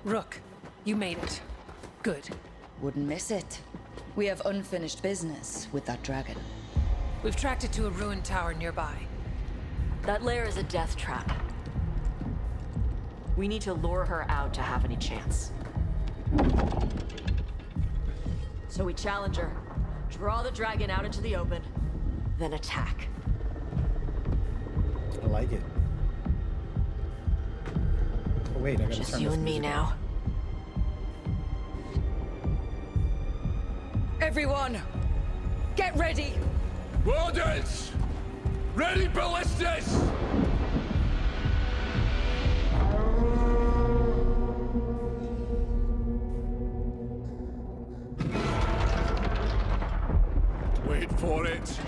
Rook, you made it. Good. Wouldn't miss it. We have unfinished business with that dragon. We've tracked it to a ruined tower nearby. That lair is a death trap. We need to lure her out to have any chance. So we challenge her, draw the dragon out into the open, then attack. I like it. Oh wait, I gotta Just turn you this and me music now. Everyone, get ready! Wardens! Ready ballistas! Wait for it.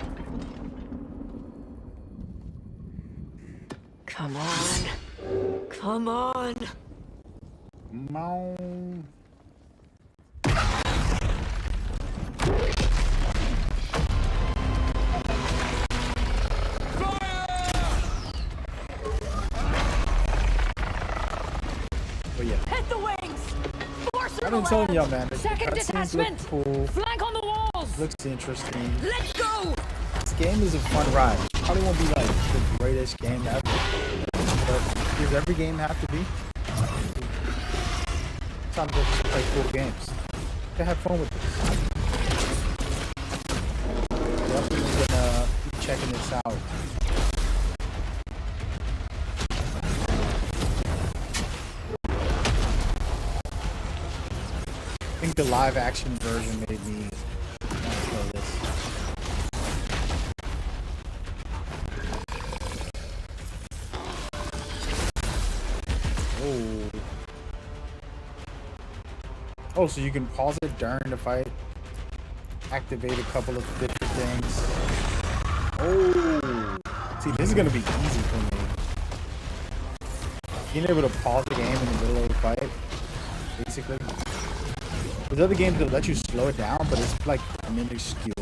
Come on. Come on. on. Oh yeah. Hit the wings! Force her I've been telling around! y'all, man. The Second cutscenes look detachment! cool. Flank on the walls! Looks interesting. Let's go! This game is a fun ride. Probably won't be like the greatest game ever, but does every game have to be? Sometimes I just play cool games. To have fun with this. Definitely gonna keep checking this out. I think the live action version made me want to play this. Oh, so you can pause it during the fight, activate a couple of different things. Oh, see, this is gonna be easy for me. Being able to pause the game in the middle of the fight, basically. There's other games that let you slow it down, but it's like minuscule.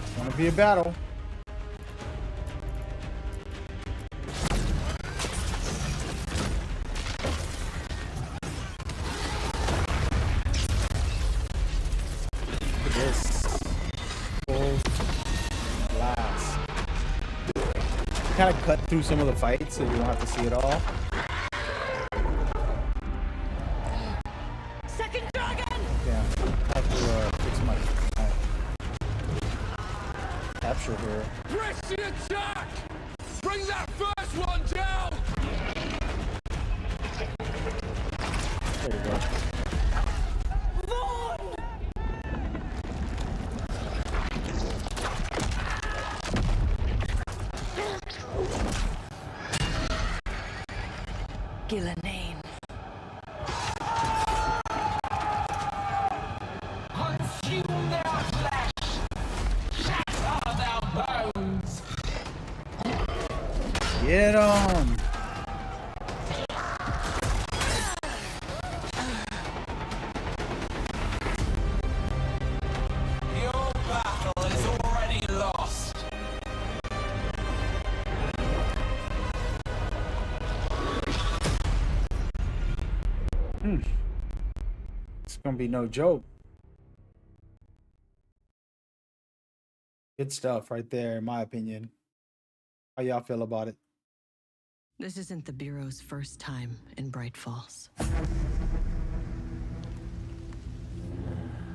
It's gonna be a battle. Kind of cut through some of the fights so you don't have to see it all. Second dragon! Yeah, I have to fix my capture here. Press the attack! Bring that first one down! There you go. Gillenane. Consume their flesh! Shatter their bones! Get on! Your battle is already lost! It's gonna be no joke. Good stuff right there, in my opinion. How y'all feel about it? This isn't the Bureau's first time in Bright Falls.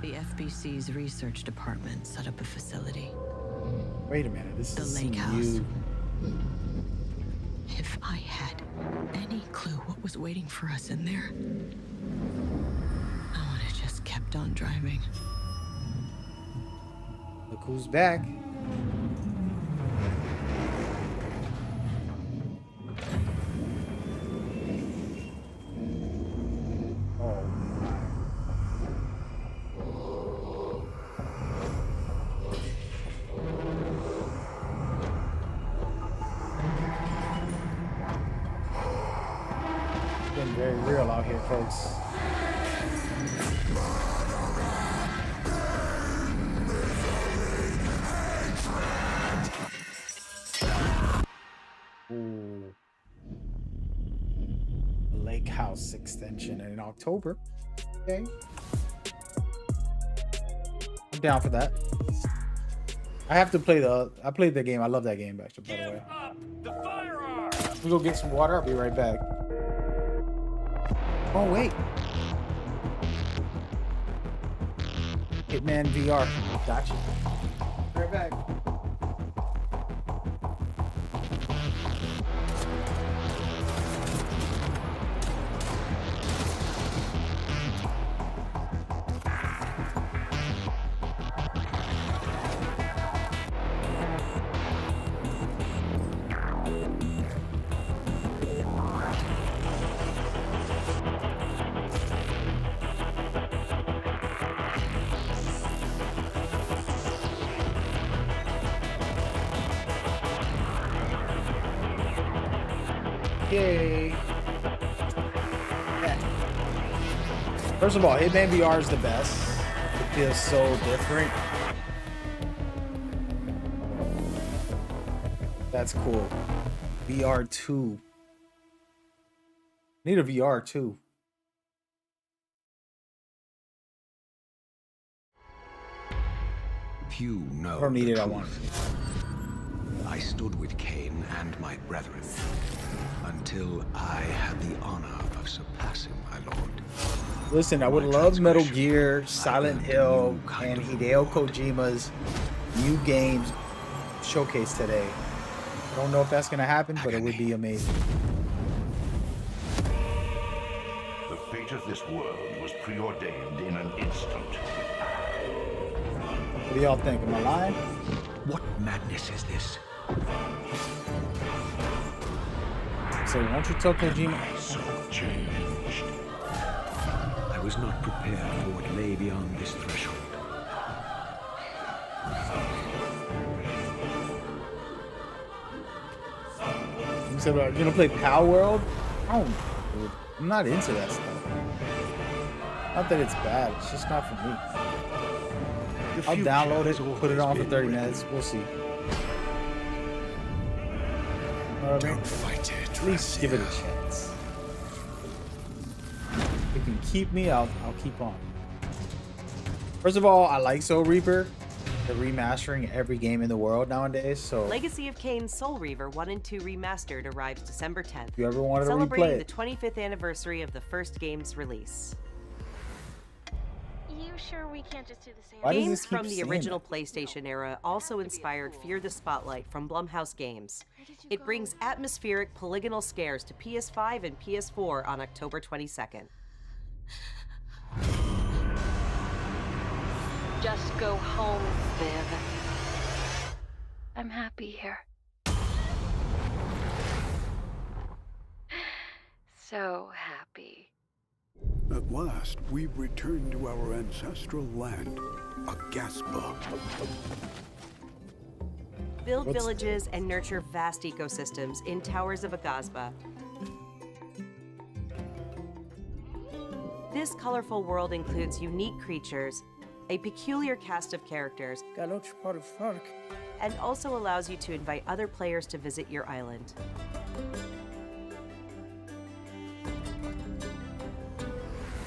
The FBC's research department set up a facility. Wait a minute, this The is lake house. new. If I had any clue what was waiting for us in there, I would have just kept on driving. Look who's back. Oh my. very real out here, folks. Ooh. Lake House extension in October. Okay. I'm down for that. I have to play I played the game. I love that game, actually, by the way. The firearm! We go get some water. I'll be right back. Oh, wait. Hitman VR. Gotcha. Right back. Yay. Yeah. First of all, Hitman VR is the best. It feels so different. That's cool. VR 2. Need a VR 2. Few know I don't need the it, I truth. want it. I stood with Cain and my brethren until I had the honor of surpassing my lord. Listen, I would My love Metal transgression, Gear, I Silent learned a Hill, new kind and of Hideo reward. Kojima's new games showcase today. I don't know if that's gonna happen, but it would be amazing. The fate of this world was preordained in an instant. What do y'all think? Am I lying? What madness is this? So won't you tell Kojima? So changed. I was not prepared for what lay beyond this threshold. You said, you're gonna play Power World? Oh, dude. I'm not into that stuff. Not that it's bad, it's just not for me. The I'll future download has it, put it always on for been 30 written. minutes. We'll see. Know what I mean? Fight it. At least give it a chance. If it can keep me, I'll keep on. First of all, I like Soul Reaper. They're remastering every game in the world nowadays, so Legacy of Kain Soul Reaver 1 and 2 Remastered arrives December 10th, if you ever wanted to replay celebrating the it, 25th anniversary of the first game's release. You sure we can't just do the same? Why does Games this keep from the saying original that? PlayStation era also inspired Fear the Spotlight from Blumhouse Games. It brings atmospheric polygonal scares to PS5 and PS4 on October 22nd. Just go home, Viv. I'm happy here. So happy. At last, we've returned to our ancestral land, Agaspa. Build What's- villages and nurture vast ecosystems in Towers of Agasba. This colorful world includes unique creatures, a peculiar cast of characters, and also allows you to invite other players to visit your island.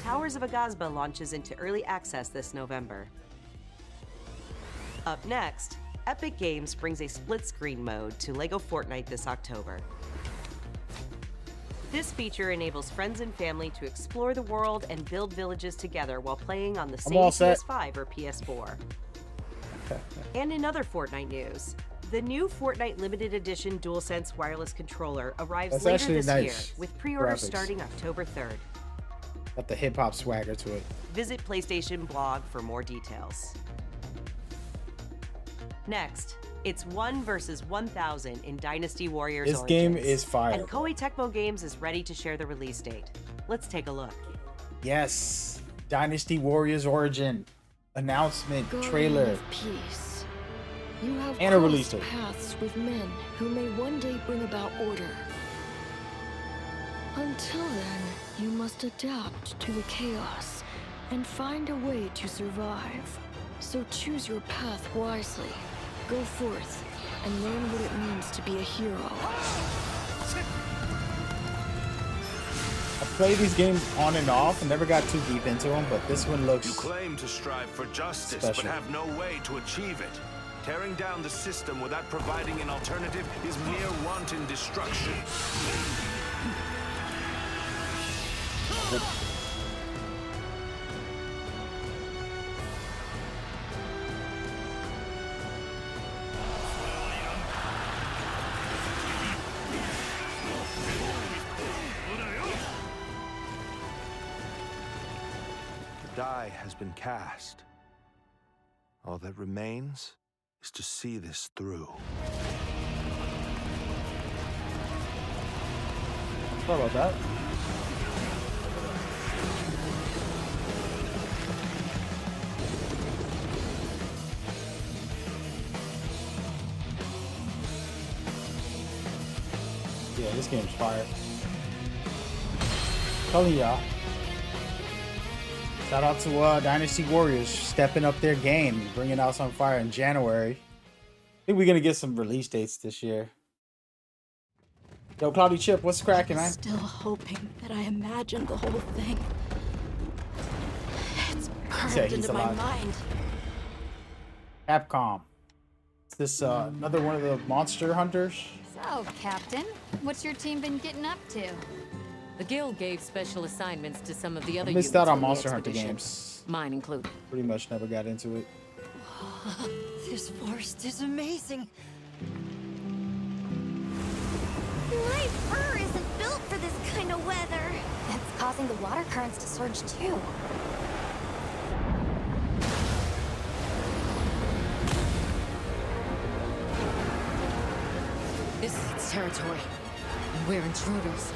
Towers of Agasba launches into early access this November. Up next, Epic Games brings a split-screen mode to LEGO Fortnite this October. This feature enables friends and family to explore the world and build villages together while playing on the same all set. PS5 or PS4. And in other Fortnite news, the new Fortnite Limited Edition DualSense wireless controller arrives That's later actually this nice year, with pre-orders graphics. starting October 3rd. Got the hip hop swagger to it. Visit PlayStation blog for more details. Next, it's 1 versus 1,000 in Dynasty Warriors This Origins. game is fire. And Koei Tecmo Games is ready to share the release date. Let's take a look. Yes, Dynasty Warriors Origin announcement Guardian trailer. of peace. You have And a crossed release date. paths with men who may one day bring about order. Until then, you must adapt to the chaos and find a way to survive. So choose your path wisely. Go forth and learn what it means to be a hero. I play these games on and off and never got too deep into them, but this one looks You claim to strive for justice, special. but have no way to achieve it. Tearing down the system without providing an alternative is mere wanton destruction. The die has been cast. All that remains is to see this through. Sorry about that. Yeah, this game's fire. Telling y'all. Shout out to Dynasty Warriors stepping up their game, bringing out some fire in January. I think we're gonna get some release dates this year. Yo, Cloudy Chip, what's cracking, man? Still hoping that I imagined the whole thing. It's burned into my mind. Capcom. Is this another one of the Monster Hunters? So, Captain, what's your team been getting up to? The guild gave special assignments to some of the other I missed units out on the Monster Hunter expedition, games. mine included. Pretty much never got into it. This forest is amazing. My fur isn't built for this kind of weather. That's causing the water currents to surge too. This is its territory, and we're intruders.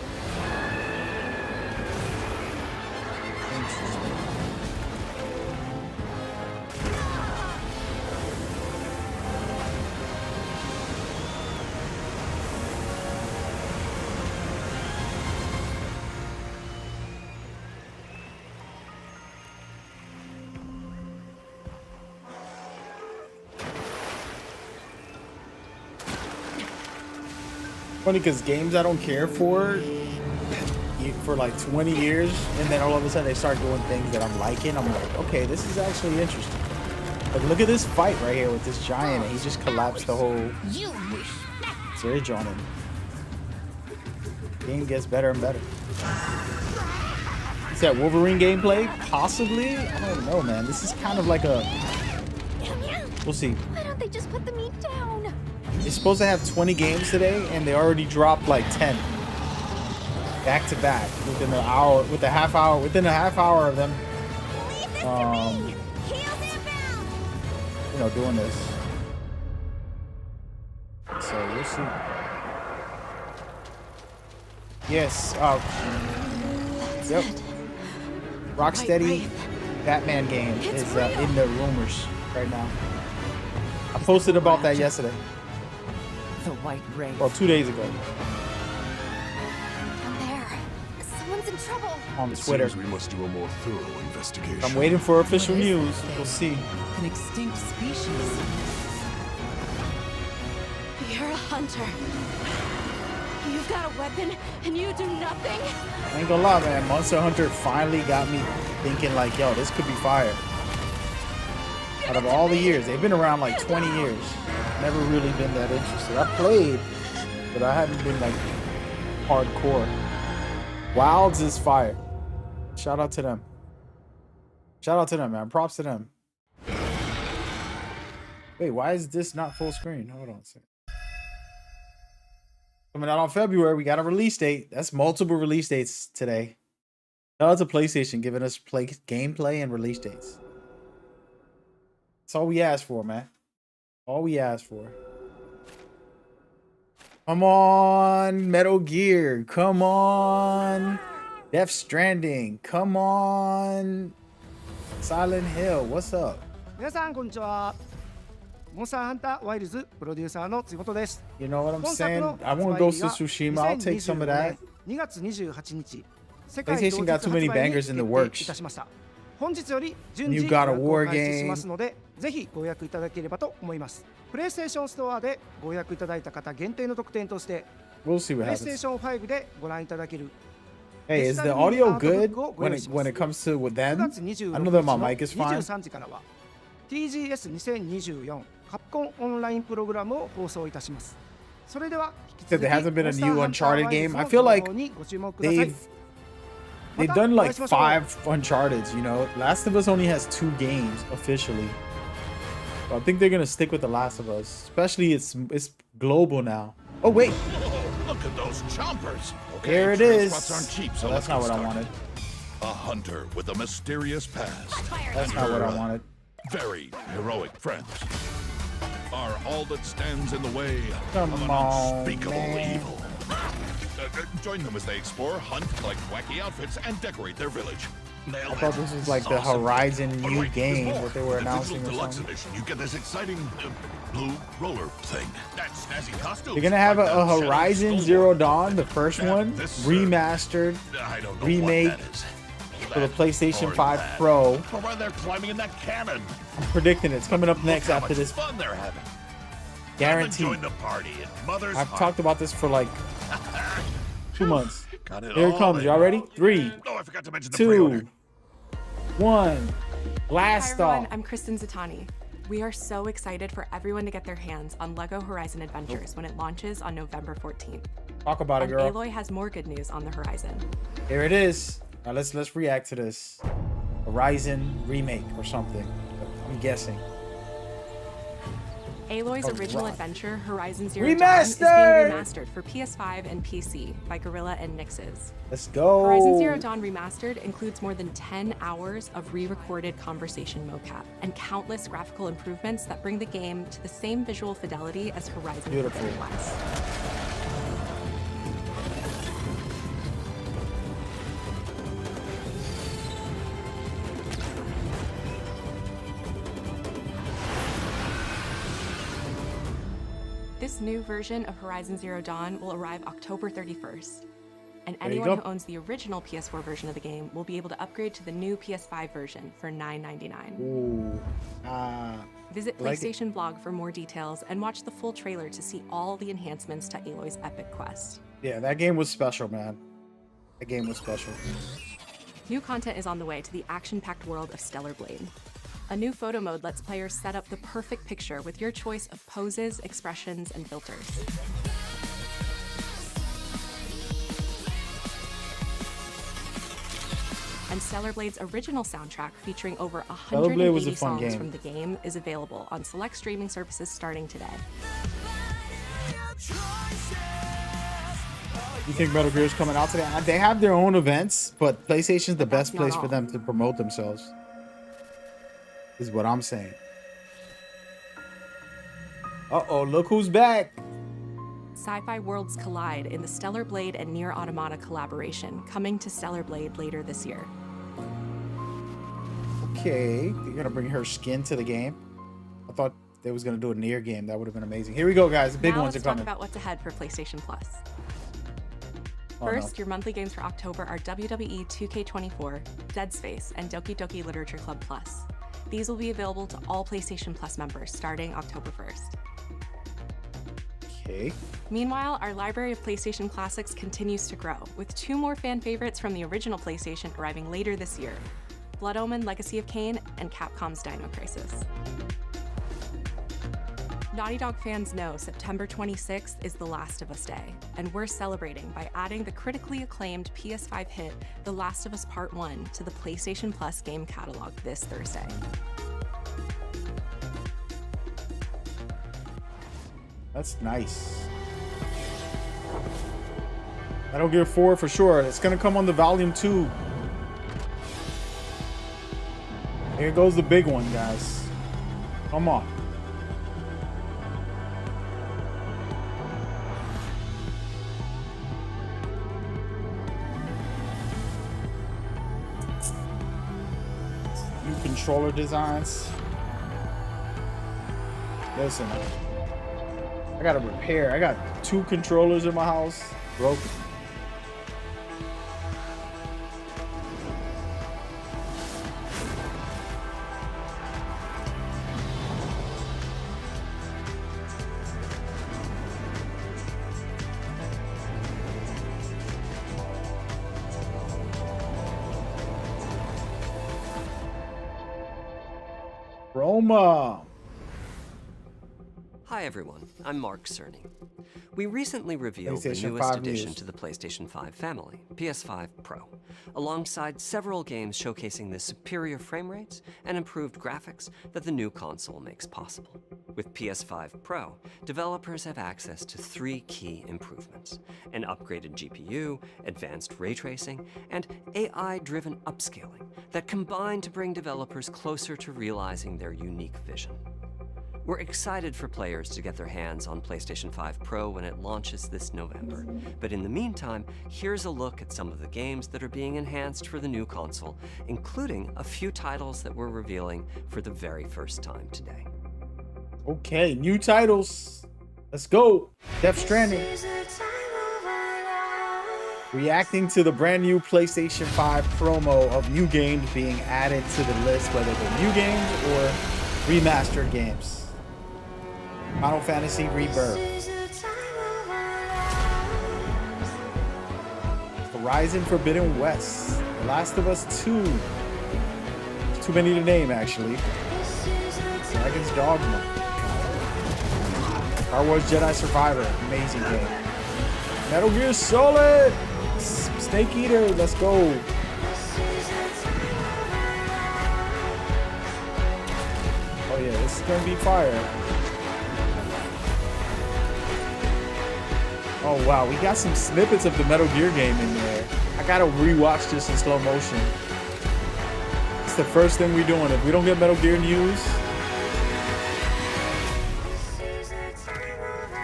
Funny because games I don't care for like 20 years, and then all of a sudden they start doing things that I'm liking. I'm like, okay, this is actually interesting. Like, look at this fight right here with this giant, and he just collapsed the whole. It's very drawn in. Game gets better and better. Is that Wolverine gameplay? Possibly. I don't know, man. This is kind of like a. We'll see. Why don't they just put the meat down? It's supposed to have 20 games today, and they already dropped like 10 back to back within an hour. Within a half hour of them, you know, doing this. So we'll see. Yes. Yep. Rocksteady Batman game is in the rumors right now. I posted about that yesterday. The White Ray. Well, 2 days ago. Down there. Someone's in trouble. On Twitter. We must do a more thorough investigation. I'm waiting for official news. We'll see. An extinct species. You're a hunter. You've got a weapon, and you do nothing? I ain't gonna lie, man. Monster Hunter finally got me thinking like, yo, this could be fire. Out of all the years, they've been around like 20 years. Never really been that interested. I played, but I haven't been like hardcore. Wilds is fire. Shout out to them. Shout out to them, man. Props to them. Wait, why is this not full screen? Hold on a second. Coming out on February, we got a release date. That's multiple release dates today. Shout out to PlayStation giving us gameplay and release dates. That's all we asked for, man. All we asked for. Come on, Metal Gear. Come on, Death Stranding. Come on, Silent Hill. What's up? 皆さんこんにちは。モンスターハンターワイルズプロデューサーの津本です。 You know what I'm saying? I want Ghost of Tsushima. I'll take some of that. 2月28日 PlayStation got too many bangers in the works. 本日より順次 New 予 God 約 of を War 開始し game. ますので、ぜひご予約いただければと思います。プレイステーションストアでご予約いただいた方限定の特典として、 We'll see プ what レイステー happens. ション5でご覧いただける Hey, is the audio good when it comes to with them? 9月 I 26 know 日 that my の mic is fine. 23時からは TGS2024 カプコンオンラインプログラムを放送いたします。それでは引き Said 続 there き hasn't been a new モンスターハンター Uncharted ワイル game. ズ I の feel 情 like 報にご注目ください。 they've done like 5 Uncharteds, you know. Last of Us only has 2 games officially. So I think they're gonna stick with The Last of Us, especially it's global now. Oh wait, Look at those chompers. here it trail is. spots aren't cheap, so Oh, let's that's not get what I started. wanted. A hunter with a mysterious past. That's not what I wanted. Very heroic friends are all that stands in the way Come of an on, unspeakable man. evil. Join them as they explore, hunt, collect wacky outfits, and decorate their village. I thought this was like the Horizon new game that they were announcing or Deluxe something. edition, you get this exciting blue roller thing. That snazzy costume. They're gonna have a Horizon Zero Dawn, the first one, remastered, I don't know remake what that is. for the PlayStation Or 5 that. Pro. Or why they're climbing in that cannon. I'm predicting it's coming up next How after much this. fun they're having. Guaranteed. Join the party in Mother's I've Heart. talked about this for like 2 months. Got it Here it all comes. in. Y'all ready? 3, Oh, I forgot to mention the 2, pre-order. 1. Blast Hi everyone, off. I'm Kristen Zatani. We are so excited for everyone to get their hands on LEGO Horizon Adventures when it launches on November 14th. Talk about it, And girl. Aloy has more good news on the horizon. Here it is. Now let's react to this. Horizon remake or something. I'm guessing. Aloy's Oh, original wow. adventure, Horizon Zero Dawn, is being Remastered! remastered for PS5 and PC by Guerrilla and Nixes. Let's go. Horizon Zero Dawn Remastered includes more than 10 hours of re-recorded conversation mocap and countless graphical improvements that bring the game to the same visual fidelity as Horizon Beautiful. Forbidden West. This new version of Horizon Zero Dawn will arrive October 31st. And There you anyone go. who owns the original PS4 version of the game will be able to upgrade to the new PS5 version for $9.99. Ooh. Visit I like it. PlayStation blog for more details and watch the full trailer to see all the enhancements to Aloy's epic quest. Yeah, that game was special, man. That game was special. New content is on the way to the action-packed world of Stellar Blade. A new photo mode lets players set up the perfect picture with your choice of poses, expressions, and filters. And Stellar Blade's original soundtrack, featuring over Stellar Blade was a 180 fun songs game. from the game, is available on select streaming services starting today. You think Metal Gear's coming out today? They have their own events, but PlayStation's the best not place for all. them to promote themselves. Is what I'm saying. Uh-oh, look who's back. Sci-fi worlds collide in the Stellar Blade and Nier Automata collaboration, coming to Stellar Blade later this year. Okay, you're gonna bring her skin to the game. I thought they was gonna do a Nier game. That would have been amazing. Here we go, guys. The big Now ones are let's talk coming. about what's ahead for PlayStation Plus. Oh, no. First, your monthly games for October are WWE 2K24, Dead Space, and Doki Doki Literature Club Plus. These will be available to all PlayStation Plus members starting October 1st. Okay. Meanwhile, our library of PlayStation classics continues to grow, with 2 more fan favorites from the original PlayStation arriving later this year: Blood Omen Legacy of Kain and Capcom's Dino Crisis. Naughty Dog fans know September 26th is The Last of Us Day, and we're celebrating by adding the critically acclaimed PS5 hit The Last of Us Part 1 to the PlayStation Plus game catalog this Thursday. That's nice. Metal Gear 4 for sure. It's gonna come on the Volume 2. Here goes the big one, guys. Come on. New controller designs. Listen, I gotta repair. I got 2 controllers in my house broken. promo. Hi everyone, I'm Mark Cerny. We recently revealed the PlayStation newest 5 addition news. to the PlayStation 5 family, PS5 Pro, alongside several games showcasing the superior frame rates and improved graphics that the new console makes possible. With PS5 Pro, developers have access to 3 key improvements: an upgraded GPU, advanced ray tracing, and AI-driven upscaling that combine to bring developers closer to realizing their unique vision. We're excited for players to get their hands on PlayStation 5 Pro when it launches this November. But in the meantime, here's a look at some of the games that are being enhanced for the new console, including a few titles that we're revealing for the very first time today. Okay, new titles. Let's go. Death Stranding. Reacting to the brand new PlayStation 5 promo of new games being added to the list, whether they're new games or remastered games. Final Fantasy Rebirth. Horizon Forbidden West. The Last of Us 2. It's too many to name, actually. Dragon's Dogma. Star Wars Jedi Survivor. Amazing game. Metal Gear Solid. Snake Eater. Let's go. Oh yeah, this is gonna be fire. Oh wow, we got some snippets of the Metal Gear game in there. I gotta rewatch this in slow motion. It's the first thing we're doing. If we don't get Metal Gear news,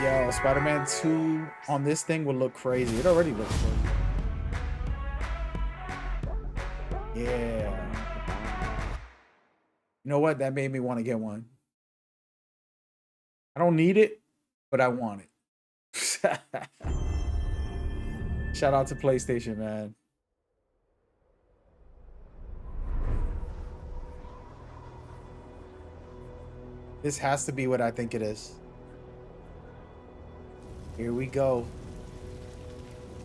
yo, Spider-Man 2 on this thing would look crazy. It already looks crazy. Yeah. You know what? That made me want to get one. I don't need it, but I want it. Shout out to PlayStation, man. This has to be what I think it is. Here we go.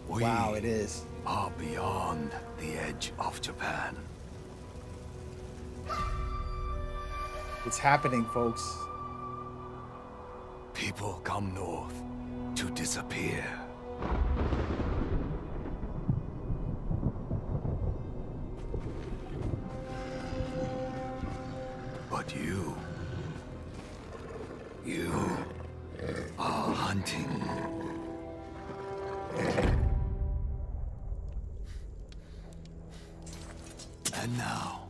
Wow, it is. Are beyond the edge of Japan. It's happening, folks. People come north to disappear. But you are hunting. And now,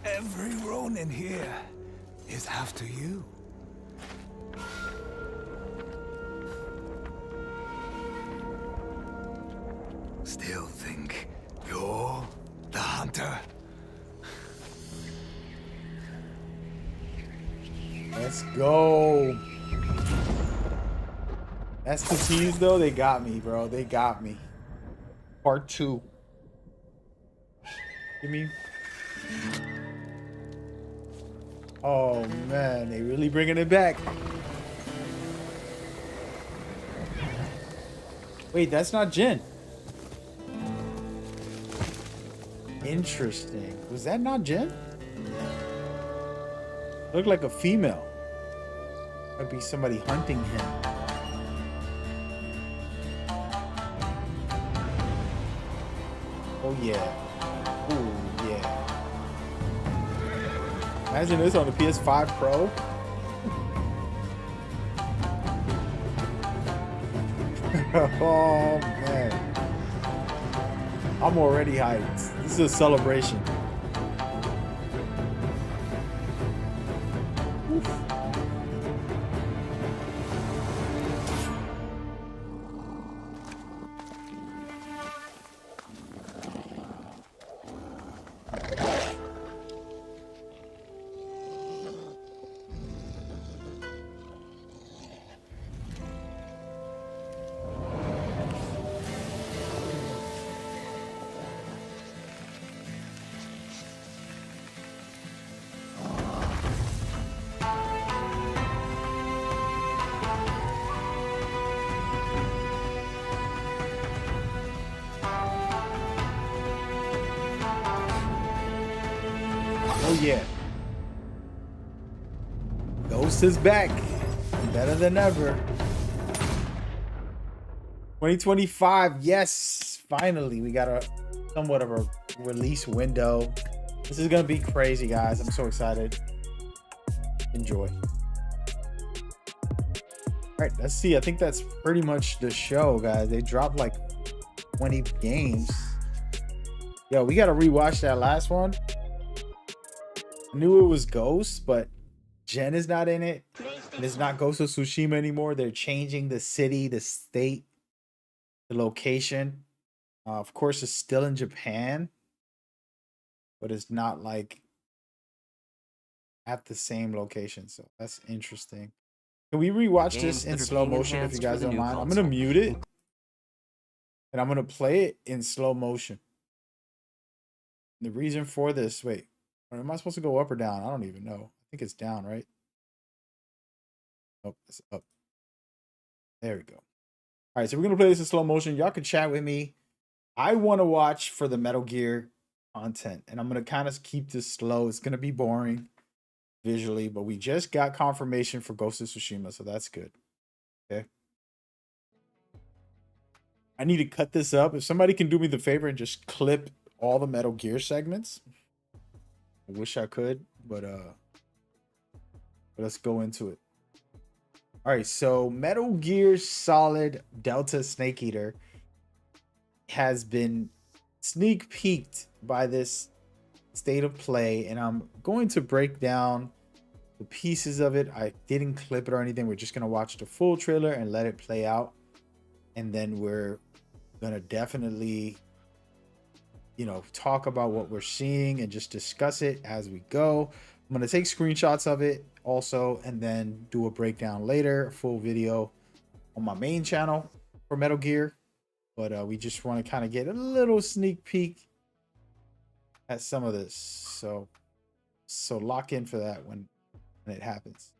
every Ronin here is after you. Still think you're the hunter? Let's go. That's the tease, though. They got me, bro. They got me. Part 2. Give me. Oh man, they really bringing it back. Wait, that's not Jin. Interesting. Was that not Jin? Looked like a female. Might be somebody hunting him. Oh yeah. Oh yeah. Imagine this on the PS5 Pro. Oh man. I'm already hyped. This is a celebration. Oof. Oh yeah. Ghost is back. Better than ever. 2025, yes. Finally, we got a somewhat of a release window. This is gonna be crazy, guys. I'm so excited. Enjoy. All right, let's see. I think that's pretty much the show, guys. They dropped like 20 games. Yo, we gotta rewatch that last one. I knew it was Ghost, but Jen is not in it. And it's not Ghost of Tsushima anymore. They're changing the city, the state, the location. Of course, it's still in Japan, but it's not like at the same location. So that's interesting. Can we rewatch this in slow motion if you guys don't mind? I'm gonna mute it and I'm gonna play it in slow motion. The reason for this, wait, am I supposed to go up or down? I don't even know. I think it's down, right? Oh, it's up. There we go. All right, so we're gonna play this in slow motion. Y'all can chat with me. I want to watch for the Metal Gear content, and I'm gonna kind of keep this slow. It's gonna be boring visually, but we just got confirmation for Ghost of Tsushima, so that's good. Okay. I need to cut this up. If somebody can do me the favor and just clip all the Metal Gear segments, I wish I could, but let's go into it. All right, so Metal Gear Solid Delta Snake Eater has been sneak peeked by this state of play, and I'm going to break down the pieces of it. I didn't clip it or anything. We're just gonna watch the full trailer and let it play out, and then we're gonna definitely, you know, talk about what we're seeing and just discuss it as we go. I'm gonna take screenshots of it also, and then do a breakdown later, a full video on my main channel for Metal Gear. But we just want to kind of get a little sneak peek at some of this. So lock in for that when it happens.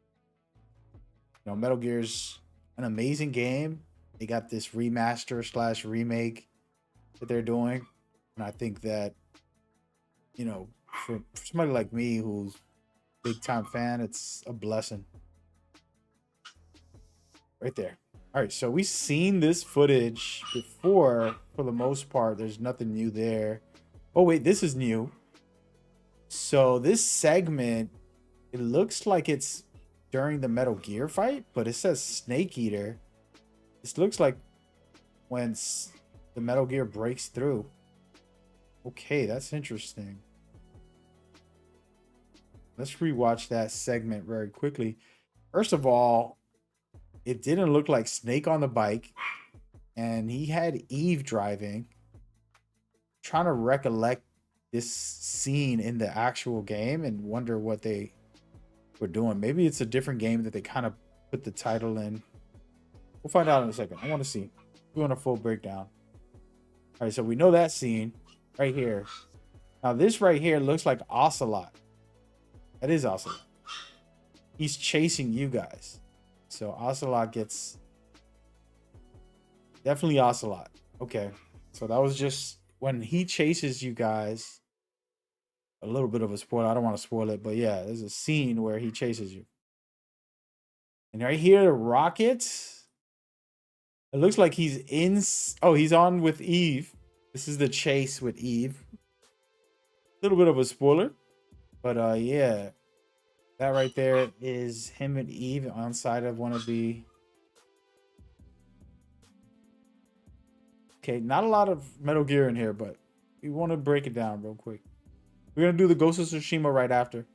You know, Metal Gear's an amazing game. They got this remaster / remake that they're doing. And I think that, you know, for somebody like me who's a big time fan, it's a blessing. Right there. All right, so we've seen this footage before for the most part. There's nothing new there. Oh, wait, this is new. So this segment, it looks like it's during the Metal Gear fight, but it says Snake Eater. This looks like when the Metal Gear breaks through. Okay, that's interesting. Let's rewatch that segment very quickly. First of all, it didn't look like Snake on the bike, and he had Eve driving. Trying to recollect this scene in the actual game and wonder what they were doing. Maybe it's a different game that they kind of put the title in. We'll find out in a second. I want to see. We're doing a full breakdown. All right, so we know that scene right here. Now this right here looks like Ocelot. That is Ocelot. He's chasing you guys. So Ocelot gets... Definitely Ocelot. Okay. So that was just when he chases you guys. A little bit of a spoiler. I don't want to spoil it, but yeah, there's a scene where he chases you. And right here, the rocket. It looks like he's in... Oh, he's on with Eve. This is the chase with Eve. A little bit of a spoiler. But yeah. That right there is him and Eve on side of one of the... Okay, not a lot of Metal Gear in here, but we want to break it down real quick. We're going to do the Ghost of Tsushima right after.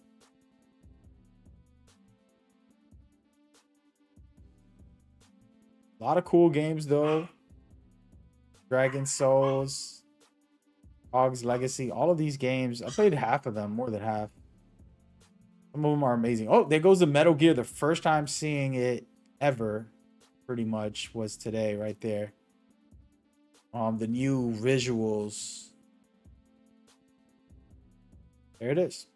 A lot of cool games, though. Dragon Souls, Hog's Legacy, all of these games. I played half of them, more than half. Some of them are amazing. Oh, there goes the Metal Gear. The first time seeing it ever, pretty much, was today, right there. The new visuals. There it is.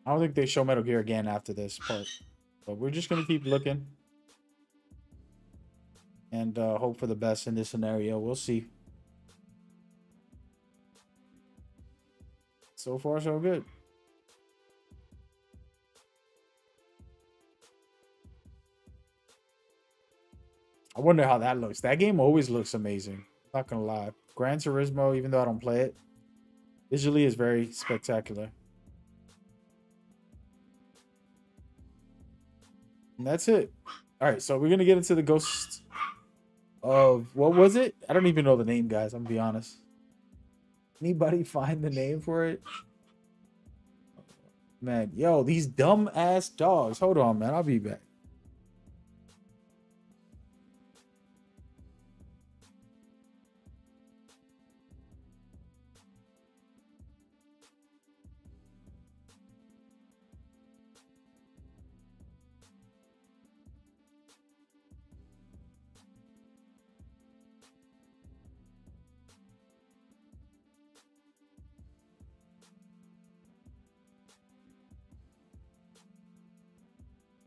I don't think they show Metal Gear again after this part. But we're just going to keep looking. And hope for the best in this scenario. We'll see. So far, so good. I wonder how that looks. That game always looks amazing. Not gonna lie. Gran Turismo, even though I don't play it, visually is very spectacular. And that's it. All right, so we're gonna get into the Ghost of, what was it? I don't even know the name, guys. I'm gonna be honest. Anybody find the name for it? Man, yo, these dumb ass dogs. Hold on, man. I'll be back.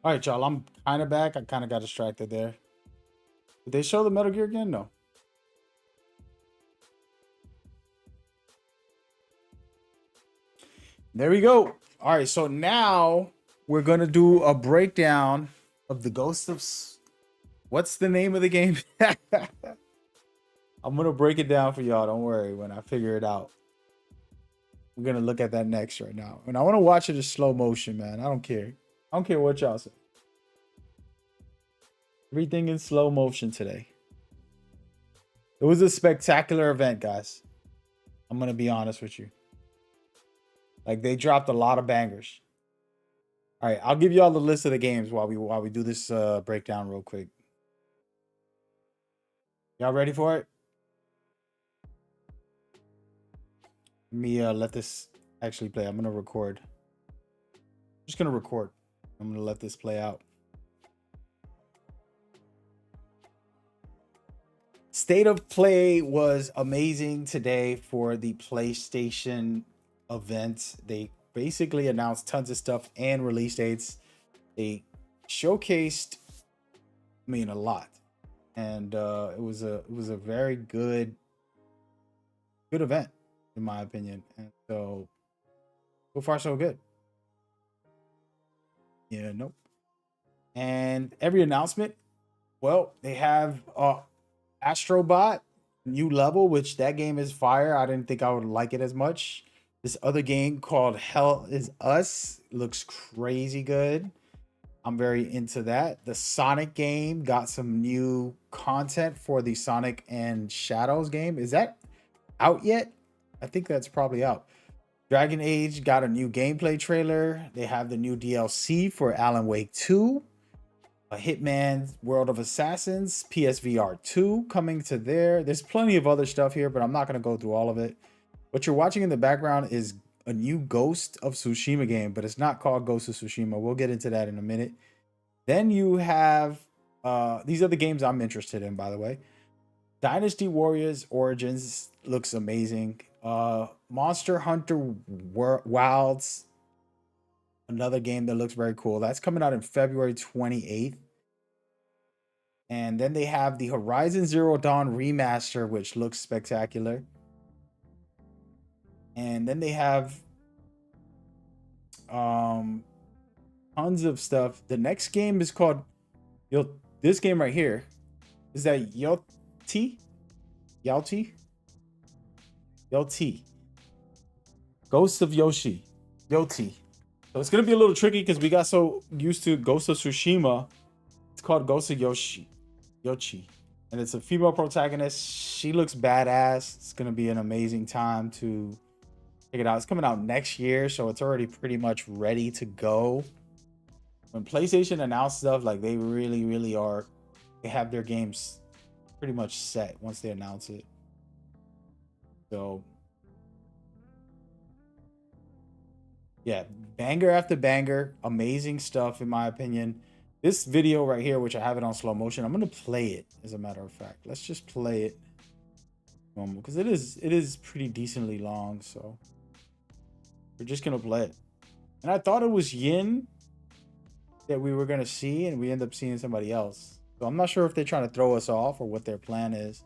All right, y'all. I'm kind of back. I kind of got distracted there. Did they show the Metal Gear again? No. There we go. All right, so now we're going to do a breakdown of the Ghost of... What's the name of the game? I'm going to break it down for y'all. Don't worry when I figure it out. We're going to look at that next right now. And I want to watch it in slow motion, man. I don't care. I don't care what y'all say. Everything in slow motion today. It was a spectacular event, guys. I'm going to be honest with you. Like, they dropped a lot of bangers. All right, I'll give you all the list of the games while we do this breakdown real quick. Y'all ready for it? Let me let this actually play. I'm going to record. I'm just going to record. I'm going to let this play out. State of Play was amazing today for the PlayStation event. They basically announced tons of stuff and release dates. They showcased, I mean, a lot, and it was a very good event in my opinion. And so far so good. Yeah, nope. And every announcement, well, they have Astrobot new level, which that game is fire. I didn't think I would like it as much. This other game called Hell Is Us looks crazy good. I'm very into that. The Sonic game got some new content for the Sonic and Shadows game. Is that out yet? I think that's probably out. Dragon Age got a new gameplay trailer. They have the new DLC for Alan Wake 2. A Hitman World of Assassins, PSVR 2 coming to there. There's plenty of other stuff here, but I'm not going to go through all of it. What you're watching in the background is a new Ghost of Tsushima game, but it's not called Ghost of Tsushima. We'll get into that in a minute. Then you have, these are the games I'm interested in, by the way. Dynasty Warriors Origins looks amazing. Monster Hunter Wilds, another game that looks very cool. That's coming out in February 28th. And then they have the Horizon Zero Dawn remaster, which looks spectacular. And then they have tons of stuff. The next game is called this game right here. Is that Yoti? Ghost of Yoshi. Yoti. So it's gonna be a little tricky because we got so used to Ghost of Tsushima. It's called Ghost of Yoshi. And it's a female protagonist. She looks badass. It's gonna be an amazing time to check it out. It's coming out next year, so it's already pretty much ready to go. When PlayStation announced stuff, like they really are, they have their games pretty much set once they announce it. So yeah, banger after banger, amazing stuff in my opinion. This video right here, which I have it on slow motion, I'm gonna play it as a matter of fact. Let's just play it because it is pretty decently long, so we're just gonna play it. And I thought it was Yin that we were gonna see, and we end up seeing somebody else. So I'm not sure if they're trying to throw us off or what their plan is.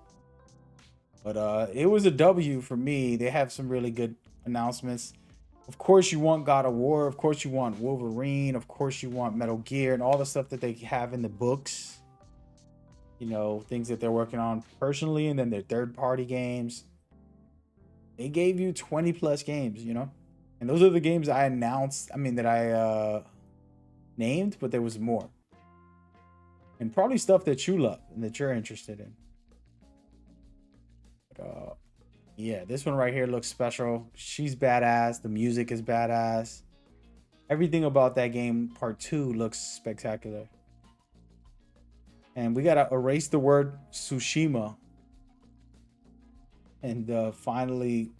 But it was a W for me. They have some really good announcements. Of course, you want God of War. Of course, you want Wolverine. Of course, you want Metal Gear and all the stuff that they have in the books. you know, things that they're working on personally, and then their third-party games. They gave you 20 plus games, you know, and those are the games I announced. I mean, that I named, but there was more, and probably stuff that you love and that you're interested in. But, yeah, this one right here looks special. She's badass. The music is badass. Everything about that game, part 2, looks spectacular. And we gotta erase the word Tsushima and finally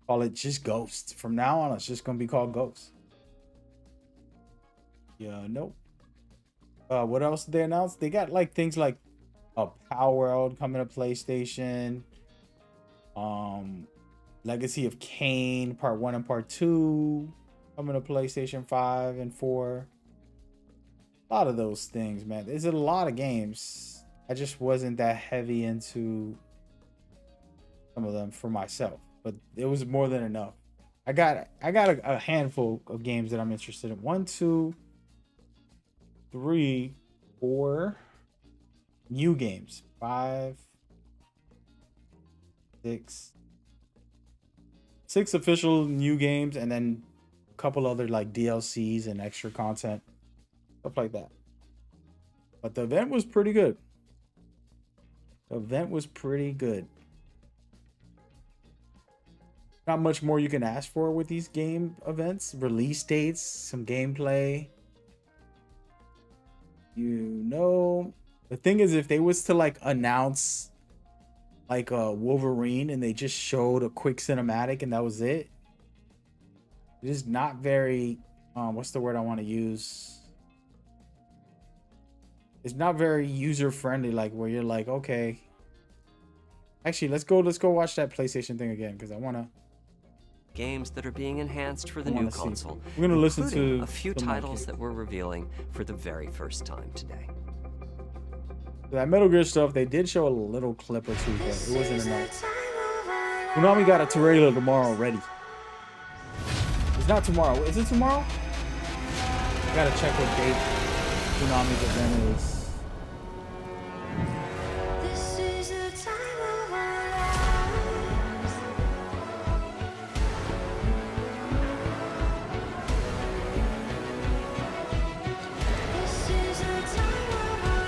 call it just Ghost. From now on, it's just gonna be called Ghost. Yeah, nope. What else did they announce? They got like things like a Power World coming to PlayStation. Legacy of Kain part 1 and part 2 coming to PlayStation 5 and 4. A lot of those things, man. There's a lot of games. I just wasn't that heavy into some of them for myself, but it was more than enough. I got a handful of games that I'm interested in. 1, 2, 3, 4 new games. 5, 6 official new games, and then a couple other like DLCs and extra content, stuff like that. But the event was pretty good. Not much more you can ask for with these game events. Release dates, some gameplay. You know, the thing is, if they was to like announce like a Wolverine and they just showed a quick cinematic and that was it, it is not very what's the word I want to use? It's not very user friendly, like where you're like, okay, actually let's go watch that PlayStation thing again, because I want to games that are being enhanced for the new console. We're gonna listen including to a few titles that we're revealing for the very first time today. that Metal Gear stuff. They did show a little clip or two, but it wasn't enough. Konami got a trailer tomorrow already. It's not tomorrow. Is it tomorrow? I gotta check what date Konami's event is.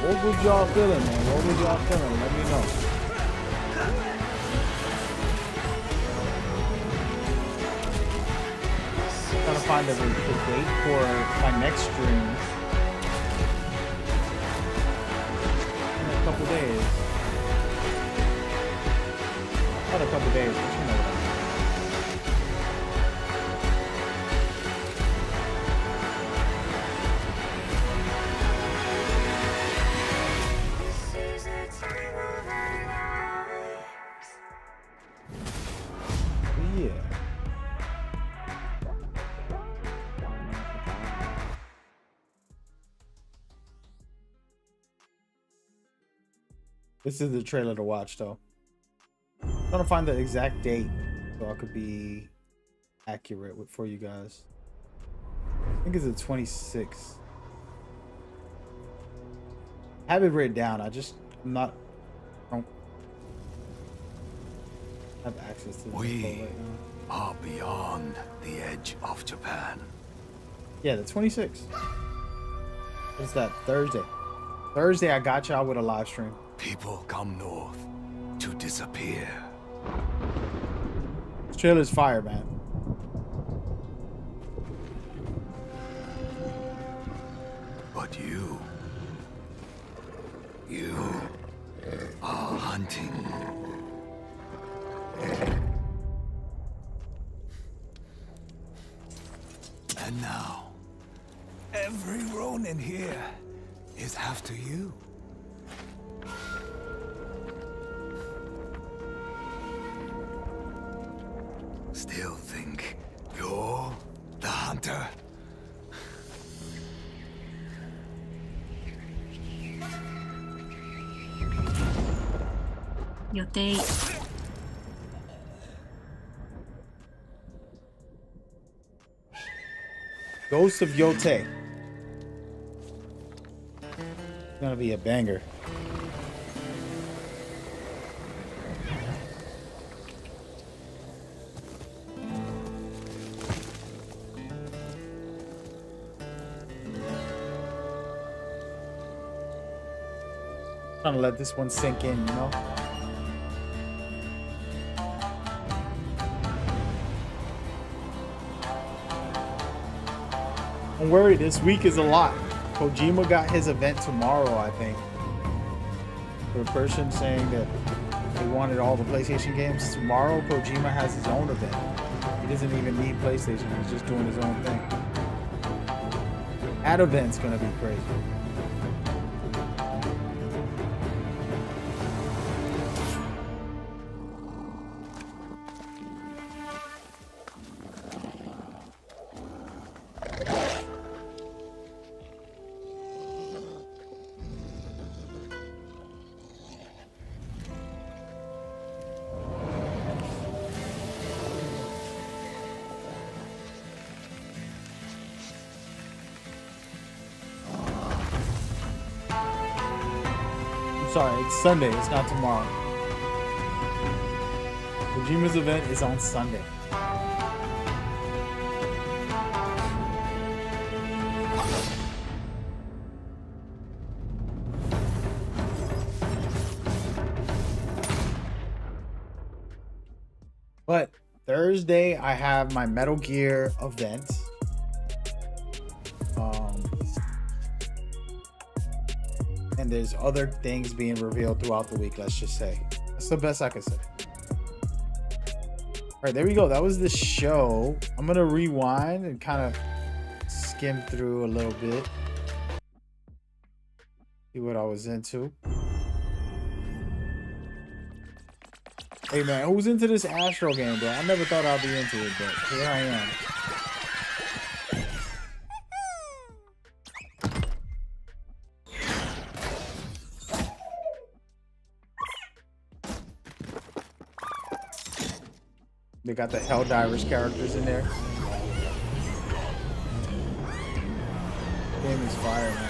What was y'all feeling, man? What was y'all feeling? Let me know. I'm trying to find the date for my next stream in a couple days. Not a couple days, but you know what I mean. This is the trailer to watch, though. I'm trying to find the exact date so I could be accurate for you guys. I think it's the 26th. I have it written down. I don't have access to the info right now. Are beyond the edge of Japan. Yeah, the 26th. What's that? Thursday. Thursday, I got y'all with a live stream. People come north to disappear. This trailer's fire, man. But you are hunting. And now, every Ronin here is after you. Still think you're the hunter? Ghost of Yote. It's gonna be a banger. Trying to let this one sink in, you know? Don't worry, this week is a lot. Kojima got his event tomorrow, I think. For a person saying that they wanted all the PlayStation games tomorrow, Kojima has his own event. He doesn't even need PlayStation, he's just doing his own thing. That event's gonna be crazy. Sorry, it's Sunday. It's not tomorrow. Kojima's event is on Sunday. But Thursday, I have my Metal Gear event. And there's other things being revealed throughout the week, let's just say. That's the best I can say. All right, there we go. That was the show. I'm going to rewind and kind of skim through a little bit. See what I was into. Hey, man, who's into this Astro game, bro? I never thought I'd be into it, but here I am. They got the Helldivers characters in there. Game is fire, man.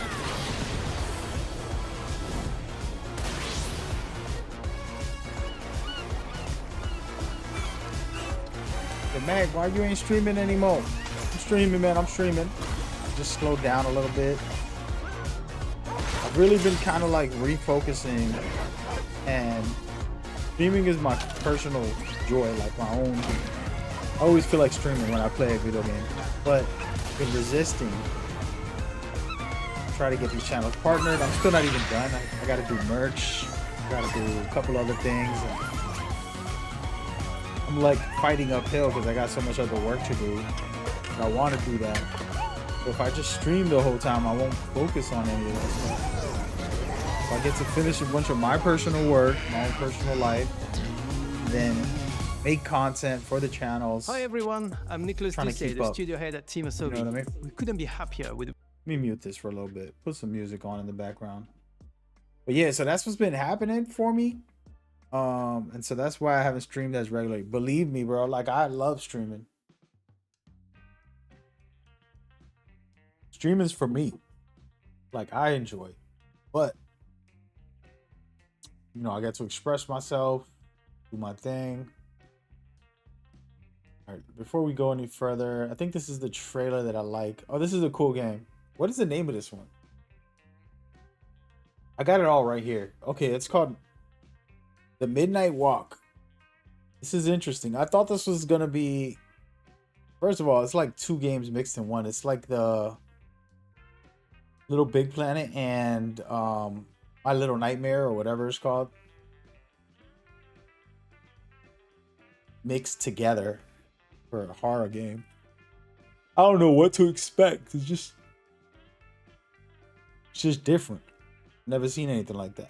Hey, Mag, why you ain't streaming anymore? I'm streaming, man. I'm streaming. Just slowed down a little bit. I've really been kind of like refocusing, and streaming is my personal joy, like my own. I always feel like streaming when I play a video game, but I've been resisting. Try to get these channels partnered. I'm still not even done. I got to do merch. I got to do a couple other things. I'm like fighting uphill because I got so much other work to do. And I want to do that. So if I just stream the whole time, I won't focus on any of that stuff. So I get to finish a bunch of my personal work, my own personal life, then make content for the channels. Hi everyone, I'm Nicholas Disse, the up. studio head at Team Asobi. You know what I mean? We couldn't be happier with. Let me mute this for a little bit. Put some music on in the background. But yeah, so that's what's been happening for me. And so that's why I haven't streamed as regularly. Believe me, bro, like I love streaming. Streaming's for me. Like I enjoy it. But you know, I get to express myself, do my thing. All right, before we go any further, I think this is the trailer that I like. Oh, this is a cool game. What is the name of this one? I got it all right here. Okay, it's called The Midnight Walk. This is interesting. I thought this was gonna be, first of all, it's like two games mixed in one. It's like the Little Big Planet and My Little Nightmare or whatever it's called mixed together for a horror game. I don't know what to expect. It's just different. Never seen anything like that.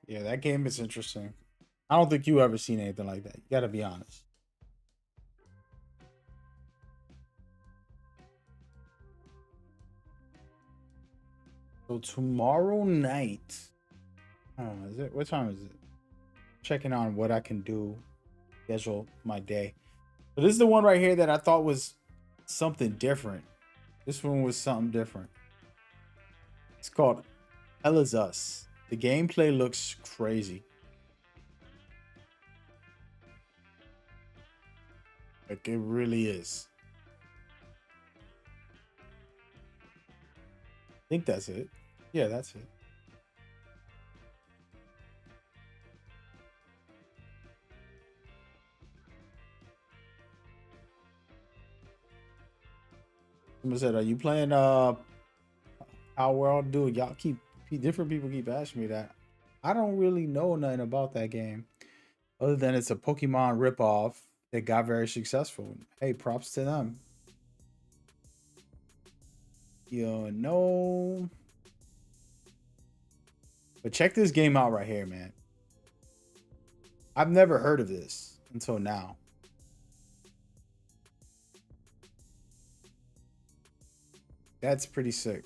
Yeah, that game is interesting. I don't think you ever seen anything like that. You gotta be honest. So tomorrow night. Oh, is it? What time is it? Checking on what I can do. Schedule my day. But this is the one right here that I thought was something different. This one was something different. It's called Hell Is Us. The gameplay looks crazy. Like it really is. I think that's it. Yeah, that's it. Someone said, "Are you playing Our World?" Dude, y'all keep different people keep asking me that. I don't really know nothing about that game, other than it's a Pokemon ripoff that got very successful. Hey, props to them. You know, but check this game out right here, man. I've never heard of this until now. That's pretty sick.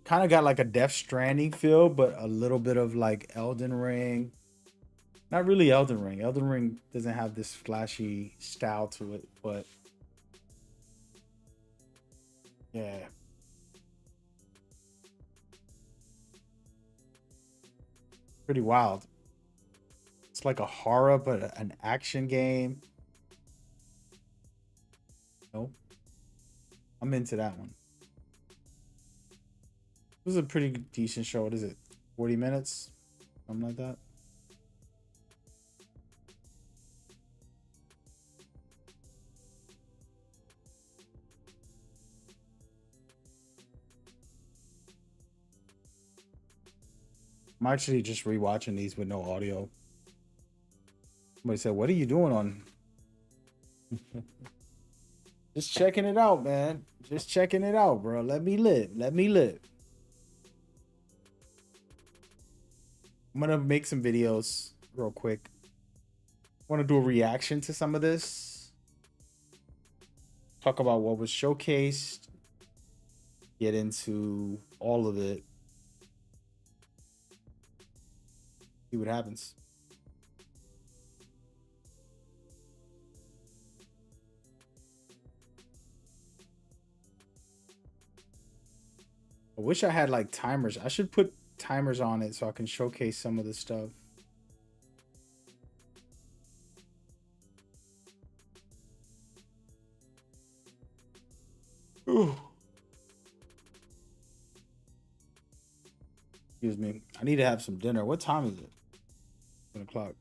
Kind of got like a Death Stranding feel, but a little bit of like Elden Ring. Not really Elden Ring. Elden Ring doesn't have this flashy style to it, but yeah. Pretty wild. It's like a horror, but an action game. Nope. I'm into that one. This is a pretty decent show. What is it? 40 minutes? Something like that. I'm actually just rewatching these with no audio. Somebody said, "What are you doing on?" Just checking it out, man. Just checking it out, bro. Let me live. Let me live. I'm gonna make some videos real quick. I want to do a reaction to some of this. Talk about what was showcased. Get into all of it. See what happens. I wish I had like timers. I should put timers on it so I can showcase some of the stuff. Ooh. Excuse me. I need to have some dinner. What time is it? 1 o'clock.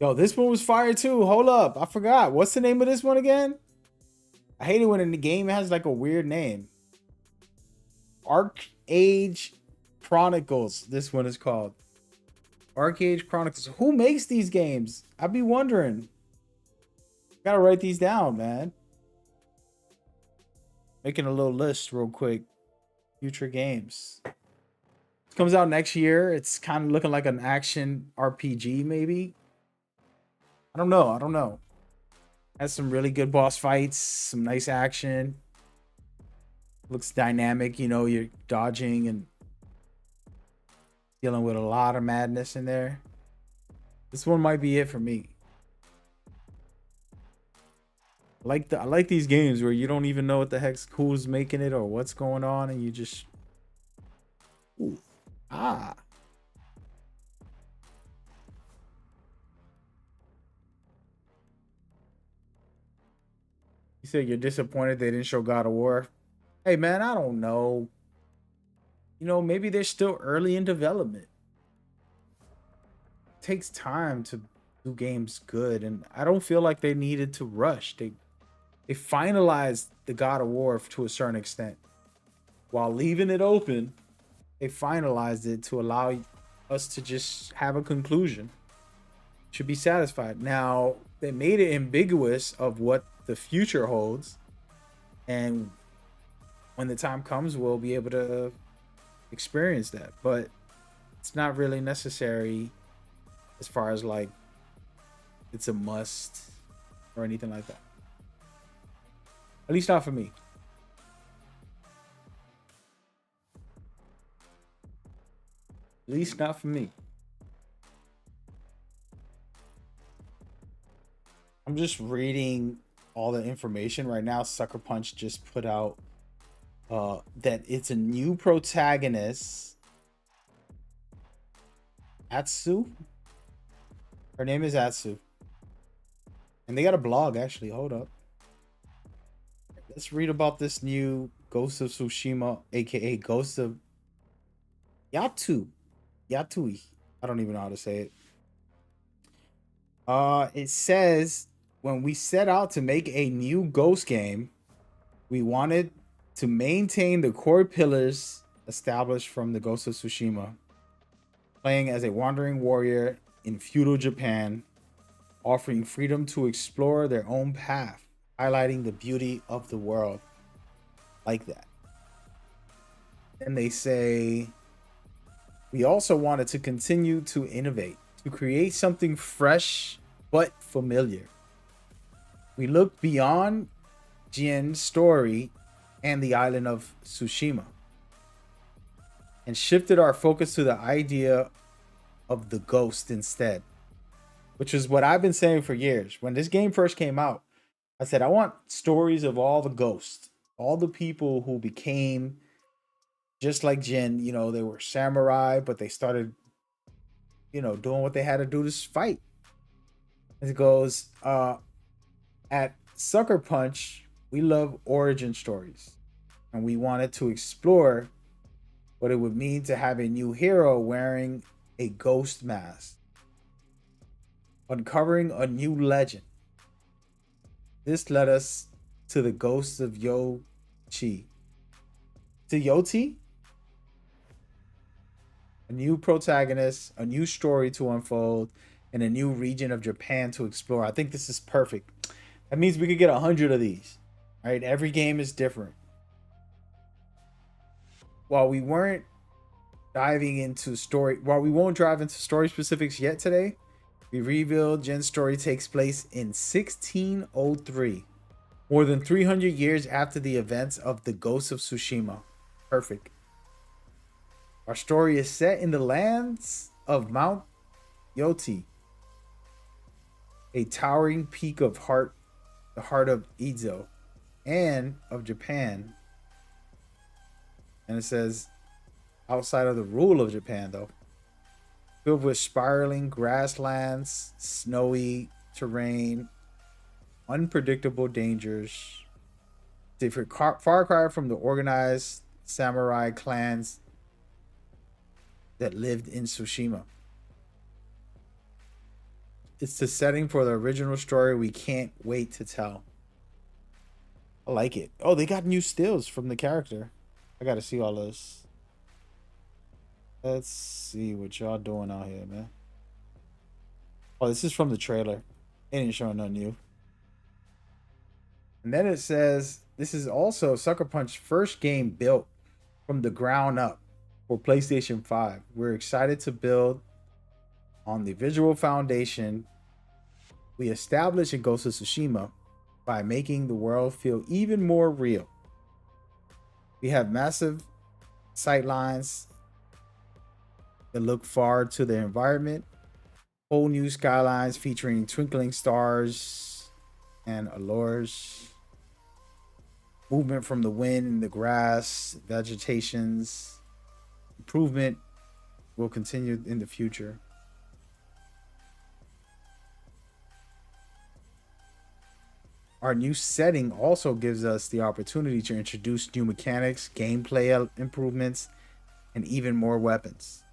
Yo, this one was fire too. Hold up. I forgot. What's the name of this one again? I hate it when in the game it has like a weird name. Arc Age Chronicles. This one is called Arc Age Chronicles. Who makes these games? I'd be wondering. Gotta write these down, man. Making a little list real quick. Future games. It comes out next year. It's kind of looking like an action RPG, maybe. I don't know. I don't know. Has some really good boss fights, some nice action. Looks dynamic, you know, you're dodging and dealing with a lot of madness in there. This one might be it for me. I like these games where you don't even know what the heck's who's making it or what's going on, and you just ooh. Ah. You said you're disappointed they didn't show God of War. Hey man, I don't know. You know, maybe they're still early in development. It takes time to do games good, and I don't feel like they needed to rush. They finalized the God of War to a certain extent. While leaving it open, they finalized it to allow us to just have a conclusion. Should be satisfied. Now, they made it ambiguous of what the future holds, and when the time comes, we'll be able to experience that. But it's not really necessary as far as like it's a must or anything like that. At least not for me. At least not for me. I'm just reading all the information right now. Sucker Punch just put out that it's a new protagonist. Atsu? Her name is Atsu. And they got a blog, actually. Hold up. Let's read about this new Ghost of Tsushima, aka Ghost of Yatui. I don't even know how to say it. It says, when we set out to make a new Ghost game, we wanted to maintain the core pillars established from the Ghost of Tsushima. Playing as a wandering warrior in feudal Japan, offering freedom to explore their own path, highlighting the beauty of the world. Like that. And they say, we also wanted to continue to innovate, to create something fresh but familiar. We looked beyond Jin's story and the island of Tsushima and shifted our focus to the idea of the ghost instead, which is what I've been saying for years. When this game first came out, I said, I want stories of all the ghosts, all the people who became just like Jin. You know, they were samurai, but they started, you know, doing what they had to do to fight. It goes, at Sucker Punch, we love origin stories, and we wanted to explore what it would mean to have a new hero wearing a ghost mask, uncovering a new legend. This led us to the ghost of Yochi. To Yoti? A new protagonist, a new story to unfold, and a new region of Japan to explore. I think this is perfect. That means we could get 100 of these. Right? Every game is different. While we won't dive into story specifics yet today, we revealed Jin's story takes place in 1603, more than 300 years after the events of the Ghost of Tsushima. Perfect. Our story is set in the lands of Mount Yoti, a towering peak of the heart of Edo and of Japan. And it says, outside of the rule of Japan, though. Filled with spiraling grasslands, snowy terrain, unpredictable dangers. Different far cry from the organized samurai clans that lived in Tsushima. It's the setting for the original story we can't wait to tell. I like it. Oh, they got new stills from the character. I gotta see all this. Let's see what y'all doing out here, man. Oh, this is from the trailer. It ain't showing nothing new. And then it says, this is also Sucker Punch's first game built from the ground up for PlayStation 5. We're excited to build on the visual foundation we established in Ghost of Tsushima by making the world feel even more real. We have massive sightlines that look far to the environment, whole new skylines featuring twinkling stars and allures, movement from the wind and the grass, vegetations. Improvement will continue in the future. Our new setting also gives us the opportunity to introduce new mechanics, gameplay improvements, and even more weapons.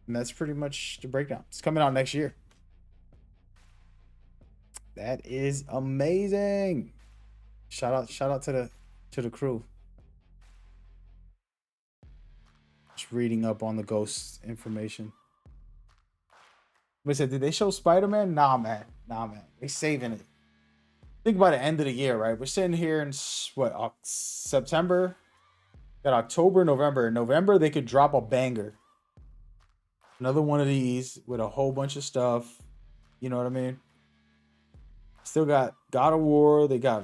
And that's pretty much the breakdown. It's coming out next year. That is amazing. Shout out to the crew. Just reading up on the Ghost information. But said, did they show Spider-Man? Nah, man. Nah, man. They saving it. Think about the end of the year, right? We're sitting here in what, September? Got October, November. In November, they could drop a banger. Another one of these with a whole bunch of stuff. You know what I mean? Still got God of War. They got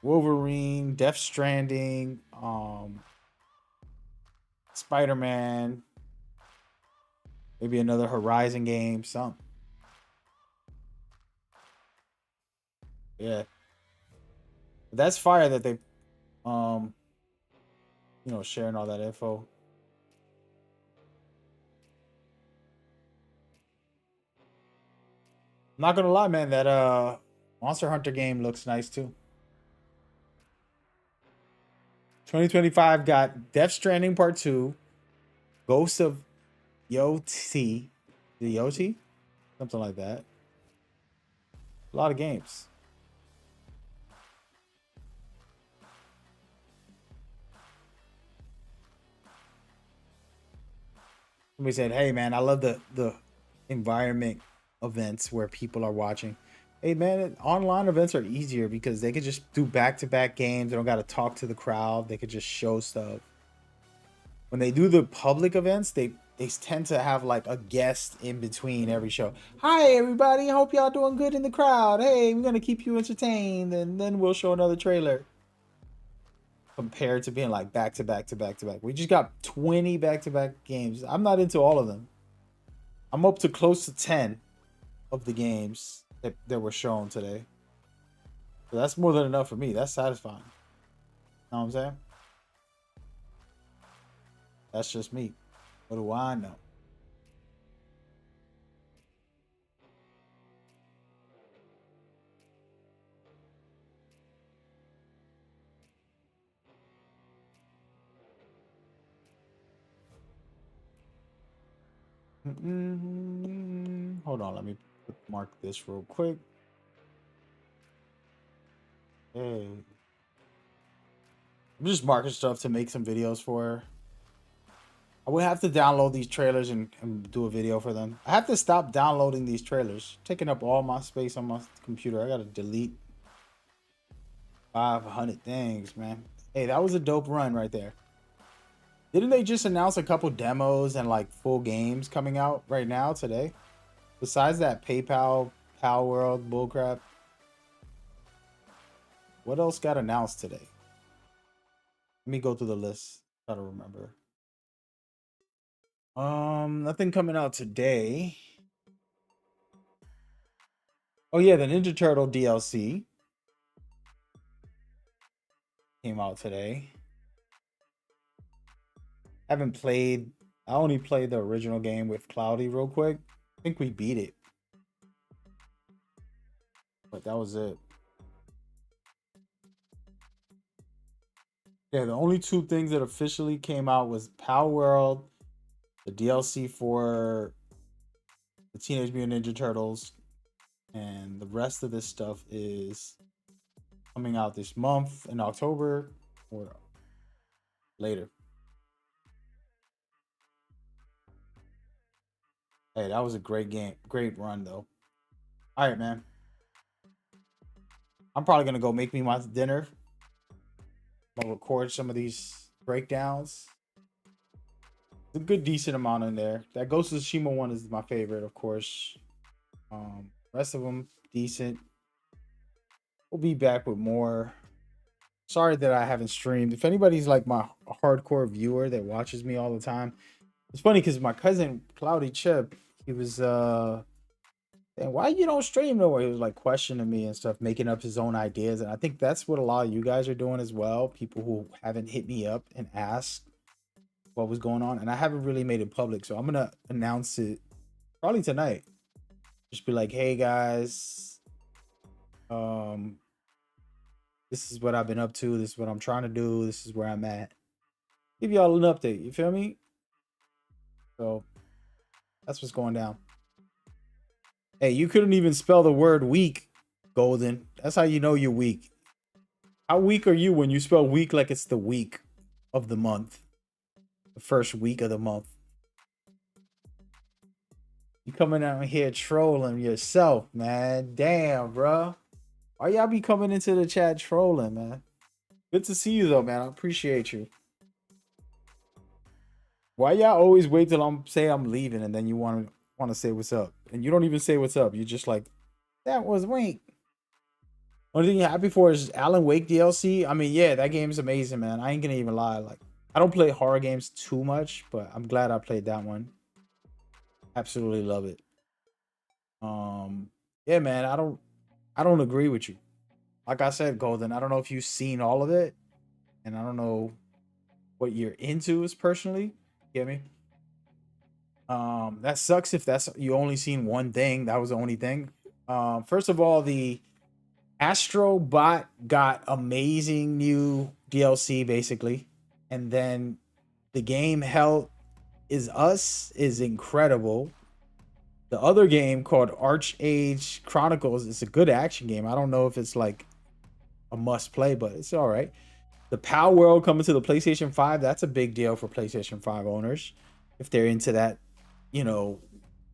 Wolverine, Death Stranding, Spider-Man. Maybe another Horizon game, something. Yeah. But that's fire that they sharing all that info. I'm not gonna lie, man, that Monster Hunter game looks nice too. 2025 got Death Stranding Part 2, Ghost of Yoti, the Yoti? Something like that. A lot of games. Somebody said, hey man, I love the environment events where people are watching. Hey man, online events are easier because they could just do back-to-back games. They don't got to talk to the crowd. They could just show stuff. When they do the public events, they tend to have like a guest in between every show. Hi everybody, I hope y'all doing good in the crowd. Hey, we're gonna keep you entertained, and then we'll show another trailer. Compared to being like back to back to back to back. We just got 20 back-to-back games. I'm not into all of them. I'm up to close to 10 of the games that were shown today. So that's more than enough for me. That's satisfying. Know what I'm saying? That's just me. What do I know? Hold on, let me mark this real quick. Hey. I'm just marking stuff to make some videos for. I would have to download these trailers and do a video for them. I have to stop downloading these trailers. Taking up all my space on my computer. I gotta delete 500 things, man. Hey, that was a dope run right there. Didn't they just announce a couple demos and like full games coming out right now today? Besides that PayPal, Pal World bullcrap. What else got announced today? Let me go through the list. Try to remember. Nothing coming out today. Oh yeah, the Ninja Turtle DLC came out today. Haven't played. I only played the original game with Cloudy real quick. I think we beat it. But that was it. Yeah, the only two things that officially came out was Power World, the DLC for the Teenage Mutant Ninja Turtles, and the rest of this stuff is coming out this month in October or later. Hey, that was a great game. Great run, though. All right, man. I'm probably going to go make me my dinner. I'll record some of these breakdowns. There's a good, decent amount in there. That Ghost of Tsushima one is my favorite, of course. Rest of them, decent. We'll be back with more. Sorry that I haven't streamed. If anybody's like my hardcore viewer that watches me all the time, it's funny because my cousin Cloudy Chip, he was and why you don't stream no more? He was like questioning me and stuff, making up his own ideas. And I think that's what a lot of you guys are doing as well. People who haven't hit me up and asked what was going on. And I haven't really made it public. So I'm gonna announce it probably tonight. Just be like, hey guys, this is what I've been up to. This is what I'm trying to do. This is where I'm at. Give y'all an update. You feel me? So that's what's going down. Hey, you couldn't even spell the word weak, Golden. That's how you know you're weak. How weak are you when you spell week like it's the week of the month? The first week of the month. You coming out here trolling yourself, man. Damn, bro. Why y'all be coming into the chat trolling, man? Good to see you though, man. I appreciate you. Why y'all always wait till I'm leaving and then you want to say what's up? And you don't even say what's up. You just like, that was Wink. Only thing you're happy for is Alan Wake DLC. I mean, yeah, that game is amazing, man. I ain't gonna even lie. Like, I don't play horror games too much, but I'm glad I played that one. Absolutely love it. Yeah, man, I don't agree with you. Like I said, Golden, I don't know if you've seen all of it, and I don't know what you're into is personally. Get me? That sucks if that's you only seen one thing. That was the only thing. First of all, the Astro Bot got amazing new DLC basically, and then the game Hell Is Us is incredible. The other game called Archage Chronicles is a good action game. I don't know if it's like a must play, but it's all right. The Power World coming to the PlayStation 5, that's a big deal for PlayStation 5 owners if they're into that, you know,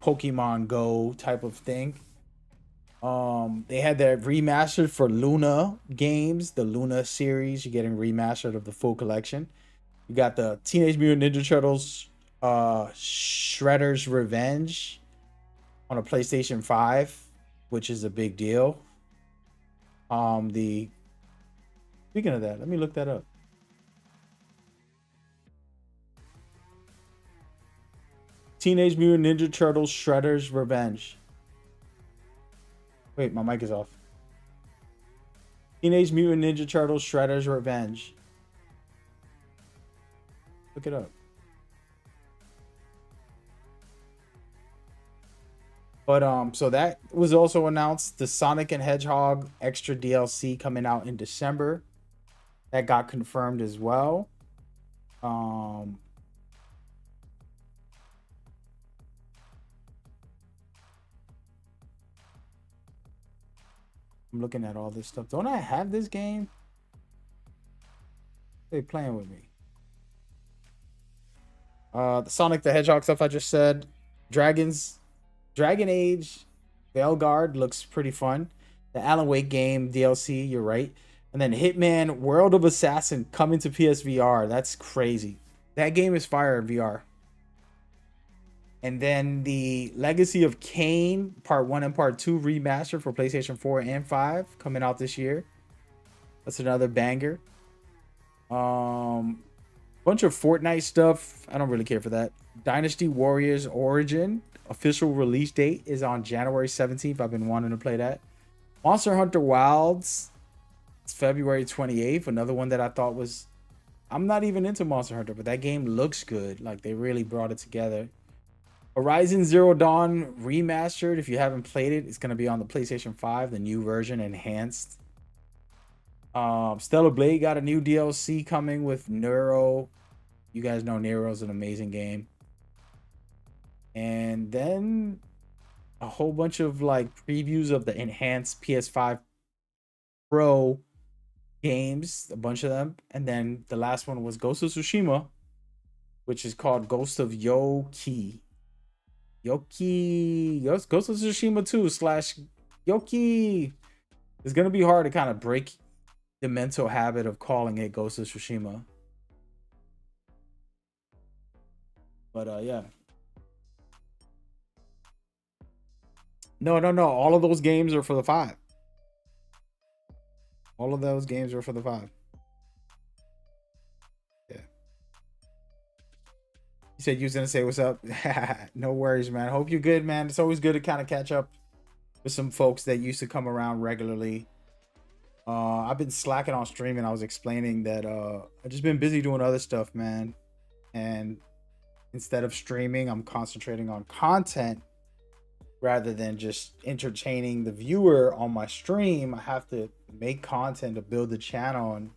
Pokemon Go type of thing. They had that remastered for Luna games, the Luna series. You're getting remastered of the full collection. You got the Teenage Mutant Ninja Turtles Shredder's Revenge on a PlayStation 5, which is a big deal. Speaking of that, let me look that up. Teenage Mutant Ninja Turtles Shredder's Revenge. Wait, my mic is off. Teenage Mutant Ninja Turtles Shredder's Revenge. Look it up. But so that was also announced. The Sonic and Hedgehog extra DLC coming out in December. That got confirmed as well. I'm looking at all this stuff. Don't I have this game? They playing with me. The Sonic the Hedgehog stuff I just said. Dragon Age Veilguard looks pretty fun. The Alan Wake game DLC, you're right. And then Hitman World of Assassin coming to PSVR. That's crazy. That game is fire in VR. And then the Legacy of Kain Part 1 and Part 2 remastered for PlayStation 4 and 5 coming out this year. That's another banger. Bunch of Fortnite stuff. I don't really care for that. Dynasty Warriors Origin official release date is on January 17th. I've been wanting to play that. Monster Hunter Wilds, it's February 28th. Another one that I thought was... I'm not even into Monster Hunter, but that game looks good. Like, they really brought it together. Horizon Zero Dawn Remastered. If you haven't played it, it's going to be on the PlayStation 5, the new version, enhanced. Stellar Blade got a new DLC coming with Neuro. You guys know Neuro's an amazing game. And then a whole bunch of like previews of the enhanced PS5 Pro games, a bunch of them. And then the last one was Ghost of Tsushima, which is called Ghost of Yoki. Ghost of Tsushima 2 / Yoki. It's going to be hard to kind of break the mental habit of calling it Ghost of Tsushima. But yeah. No. All of those games are for the 5. All of those games are for the 5. Yeah. You said you was gonna say what's up. No worries, man. Hope you're good, man. It's always good to kind of catch up with some folks that used to come around regularly. I've been slacking on streaming. I was explaining that I've just been busy doing other stuff, man. And instead of streaming, I'm concentrating on content rather than just entertaining the viewer on my stream. I have to make content to build the channel and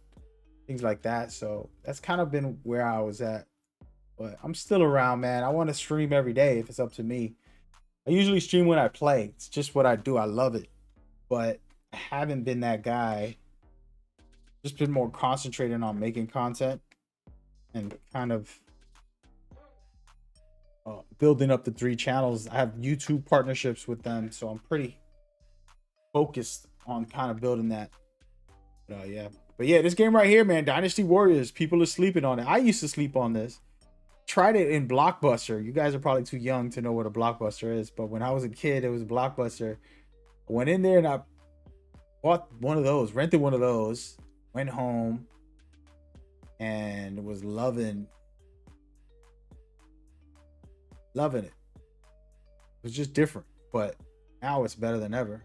things like that. So that's kind of been where I was at. But I'm still around, man. I want to stream every day if it's up to me. I usually stream when I play. It's just what I do. I love it. But I haven't been that guy. Just been more concentrated on making content and kind of building up the 3 channels. I have YouTube partnerships with them, so I'm pretty focused on kind of building that. Yeah. But yeah, this game right here, man, Dynasty Warriors, people are sleeping on it. I used to sleep on this. Tried it in Blockbuster. You guys are probably too young to know what a Blockbuster is, but when I was a kid, it was Blockbuster. I went in there and I bought one of those, rented one of those, went home, and was loving it. It was just different, but now it's better than ever.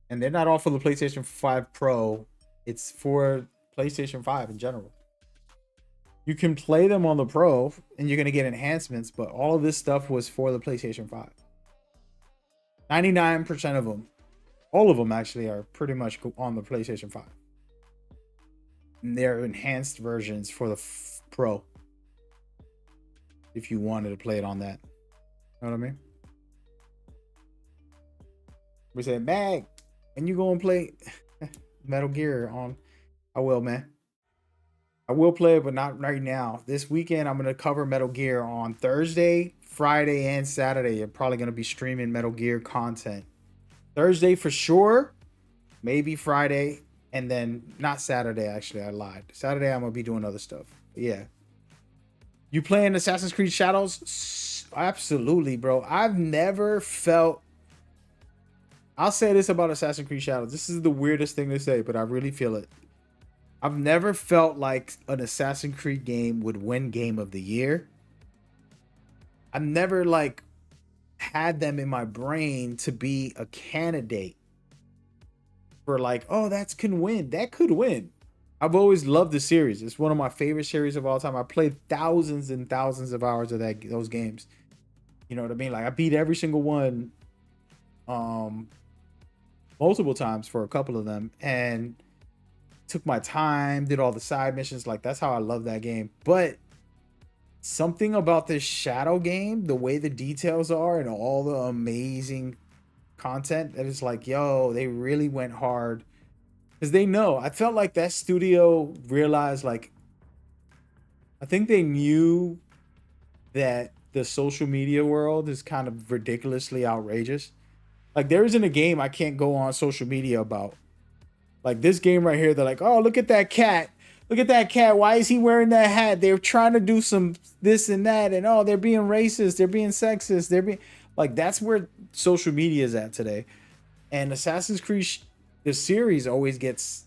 And they're not all for the PlayStation 5 Pro. It's for PlayStation 5 in general. You can play them on the Pro and you're going to get enhancements, but all of this stuff was for the PlayStation 5. 99% of them, all of them actually, are pretty much on the PlayStation 5. And they're enhanced versions for the Pro. If you wanted to play it on that. You know what I mean? We said, Mag, and you go and play Metal Gear on. I will, man. I will play it, but not right now. This weekend, I'm going to cover Metal Gear on Thursday, Friday, and Saturday. I'm probably going to be streaming Metal Gear content. Thursday for sure. Maybe Friday. And then not Saturday, actually. I lied. Saturday, I'm going to be doing other stuff. Yeah. You playing Assassin's Creed Shadows? Absolutely, bro. I've never felt... I'll say this about Assassin's Creed Shadows. This is the weirdest thing to say, but I really feel it. I've never felt like an Assassin's Creed game would win Game of the Year. I've never like had them in my brain to be a candidate for like, oh, that can win. That could win. I've always loved the series. It's one of my favorite series of all time. I played thousands and thousands of hours of those games. You know what I mean? Like I beat every single one multiple times for a couple of them, and took my time, did all the side missions. Like that's how I love that game. But something about this Shadow game, the way the details are and all the amazing content, that is like, yo, they really went hard. Because they know. I felt like that studio realized, like, I think they knew that the social media world is kind of ridiculously outrageous. Like, there isn't a game I can't go on social media about. Like, this game right here, they're like, oh, look at that cat. Look at that cat. Why is he wearing that hat? They're trying to do some this and that. And, oh, they're being racist. They're being sexist. They're being... Like, that's where social media is at today. And Assassin's Creed, the series always gets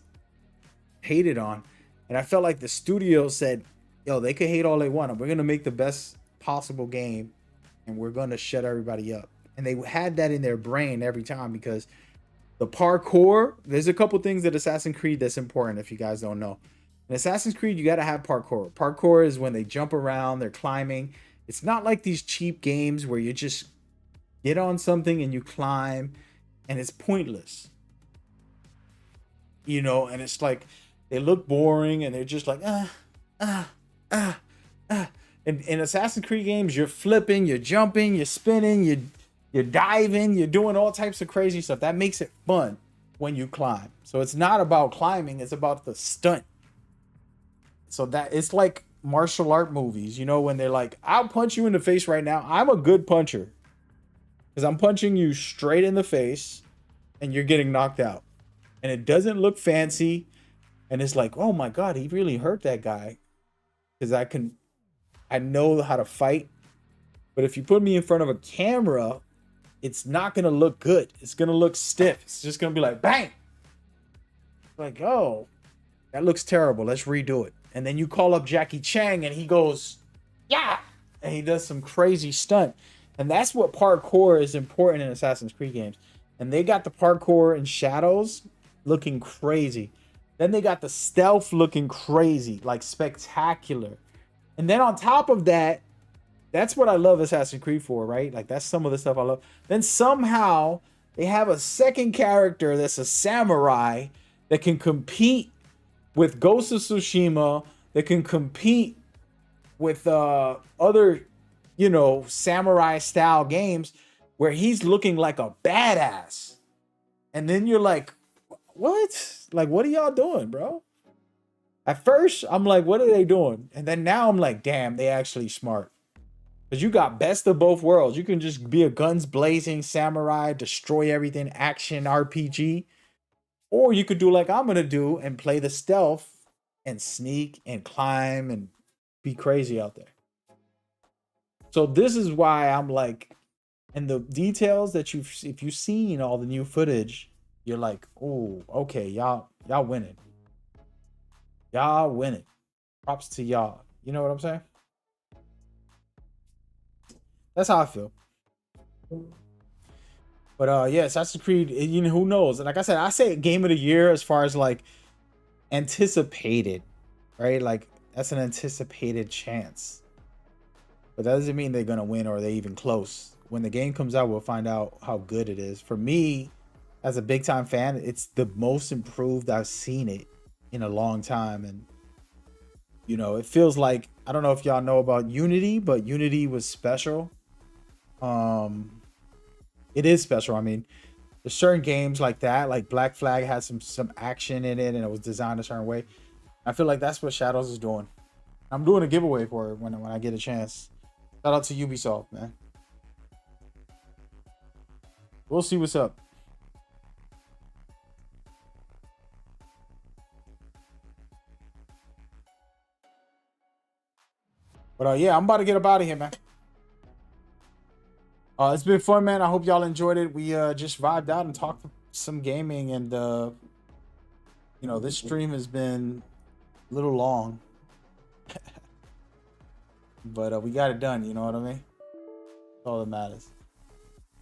hated on. And I felt like the studio said, yo, they could hate all they want. We're going to make the best possible game. And we're going to shut everybody up. And they had that in their brain every time because the parkour, there's a couple things that Assassin's Creed that's important if you guys don't know. In Assassin's Creed, you got to have parkour. Parkour is when they jump around, they're climbing. It's not like these cheap games where you just get on something and you climb and it's pointless. You know, and it's like they look boring and they're just like, In Assassin's Creed games, you're flipping, you're jumping, you're spinning, you're diving, you're doing all types of crazy stuff. That makes it fun when you climb. So it's not about climbing, it's about the stunt. So that it's like martial art movies, you know, when they're like, I'll punch you in the face right now. I'm a good puncher because I'm punching you straight in the face and you're getting knocked out. And it doesn't look fancy. And it's like, oh my God, he really hurt that guy. Because I know how to fight. But if you put me in front of a camera, it's not going to look good. It's going to look stiff. It's just going to be like, bang. Like, oh, that looks terrible. Let's redo it. And then you call up Jackie Chan and he goes, yeah. And he does some crazy stunt. And that's what parkour is important in Assassin's Creed games. And they got the parkour in Shadows looking crazy. Then they got the stealth looking crazy, like spectacular. And then on top of that, that's what I love Assassin's Creed for, right? Like that's some of the stuff I love. Then somehow they have a second character that's a samurai that can compete with Ghost of Tsushima, that can compete with other, you know, samurai style games where he's looking like a badass. And then you're like, what? Like, what are y'all doing, bro? At first, I'm like, what are they doing? And then now I'm like, damn, they actually smart. Because you got best of both worlds. You can just be a guns blazing samurai, destroy everything, action RPG. Or you could do like I'm going to do and play the stealth and sneak and climb and be crazy out there. So this is why I'm like, and the details that if you've seen all the new footage, you're like, oh, okay, y'all winning. Y'all winning. Props to y'all. You know what I'm saying? That's how I feel. But yeah, Assassin's Creed, you know, who knows? And like I said, I say game of the year as far as like anticipated, right? Like that's an anticipated chance. But that doesn't mean they're gonna win or they're even close. When the game comes out, we'll find out how good it is. For me, as a big time fan, it's the most improved I've seen it in a long time. And you know, it feels like, I don't know if y'all know about Unity, but Unity was special. It is special. I mean, there's certain games like that, like Black Flag had some action in it and it was designed a certain way. I feel like that's what Shadows is doing. I'm doing a giveaway for it when I get a chance. Shout out to Ubisoft, man. We'll see what's up. But yeah, I'm about to get up out of here, man. It's been fun, man. I hope y'all enjoyed it. We just vibed out and talked some gaming, and you know, this stream has been a little long. But we got it done, you know what I mean? That's all that matters.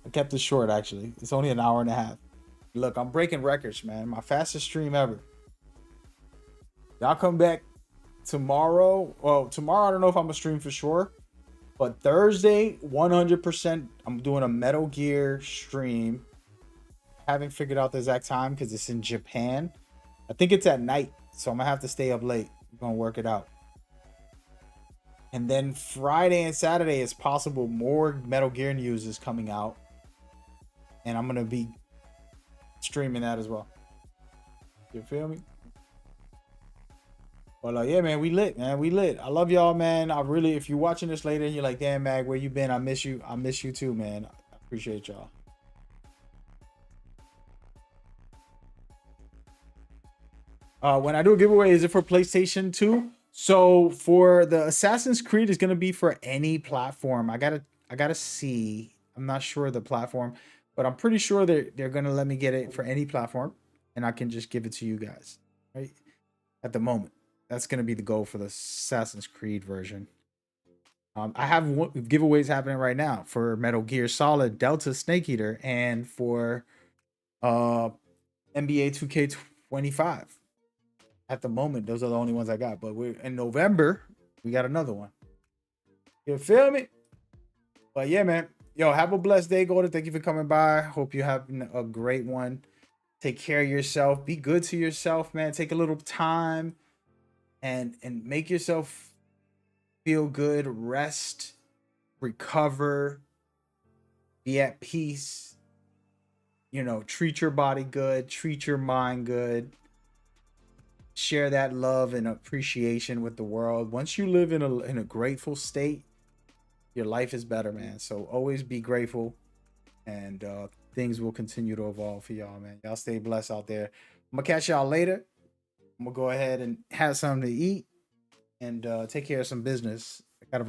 I kept it short, actually. It's only an hour and a half. Look, I'm breaking records, man. My fastest stream ever. Y'all come back tomorrow. Well, tomorrow, I don't know if I'm gonna stream for sure. But Thursday, 100%, I'm doing a Metal Gear stream. I haven't figured out the exact time because it's in Japan. I think it's at night, so I'm going to have to stay up late. I'm going to work it out. And then Friday and Saturday, it's possible more Metal Gear news is coming out. And I'm going to be streaming that as well. You feel me? Well, yeah, man, we lit, man. We lit. I love y'all, man. I really, if you're watching this later and you're like, damn, Mag, where you been? I miss you. I miss you too, man. I appreciate y'all. When I do a giveaway, is it for PlayStation 2? So for the Assassin's Creed, is going to be for any platform. I gotta see. I'm not sure the platform, but I'm pretty sure they're going to let me get it for any platform, and I can just give it to you guys, right? At the moment. That's going to be the goal for the Assassin's Creed version. I have giveaways happening right now for Metal Gear Solid Delta Snake Eater and for NBA 2K25. At the moment, those are the only ones I got. But we're in November, we got another one. You feel me? But yeah, man. Yo, have a blessed day, Golden. Thank you for coming by. Hope you have a great one. Take care of yourself. Be good to yourself, man. Take a little time. And make yourself feel good, rest, recover, be at peace, you know, treat your body good, treat your mind good, share that love and appreciation with the world. Once you live in a grateful state, your life is better, man. So always be grateful, and things will continue to evolve for y'all, man. Y'all stay blessed out there. I'm gonna catch y'all later. I'm gonna go ahead and have something to eat and take care of some business.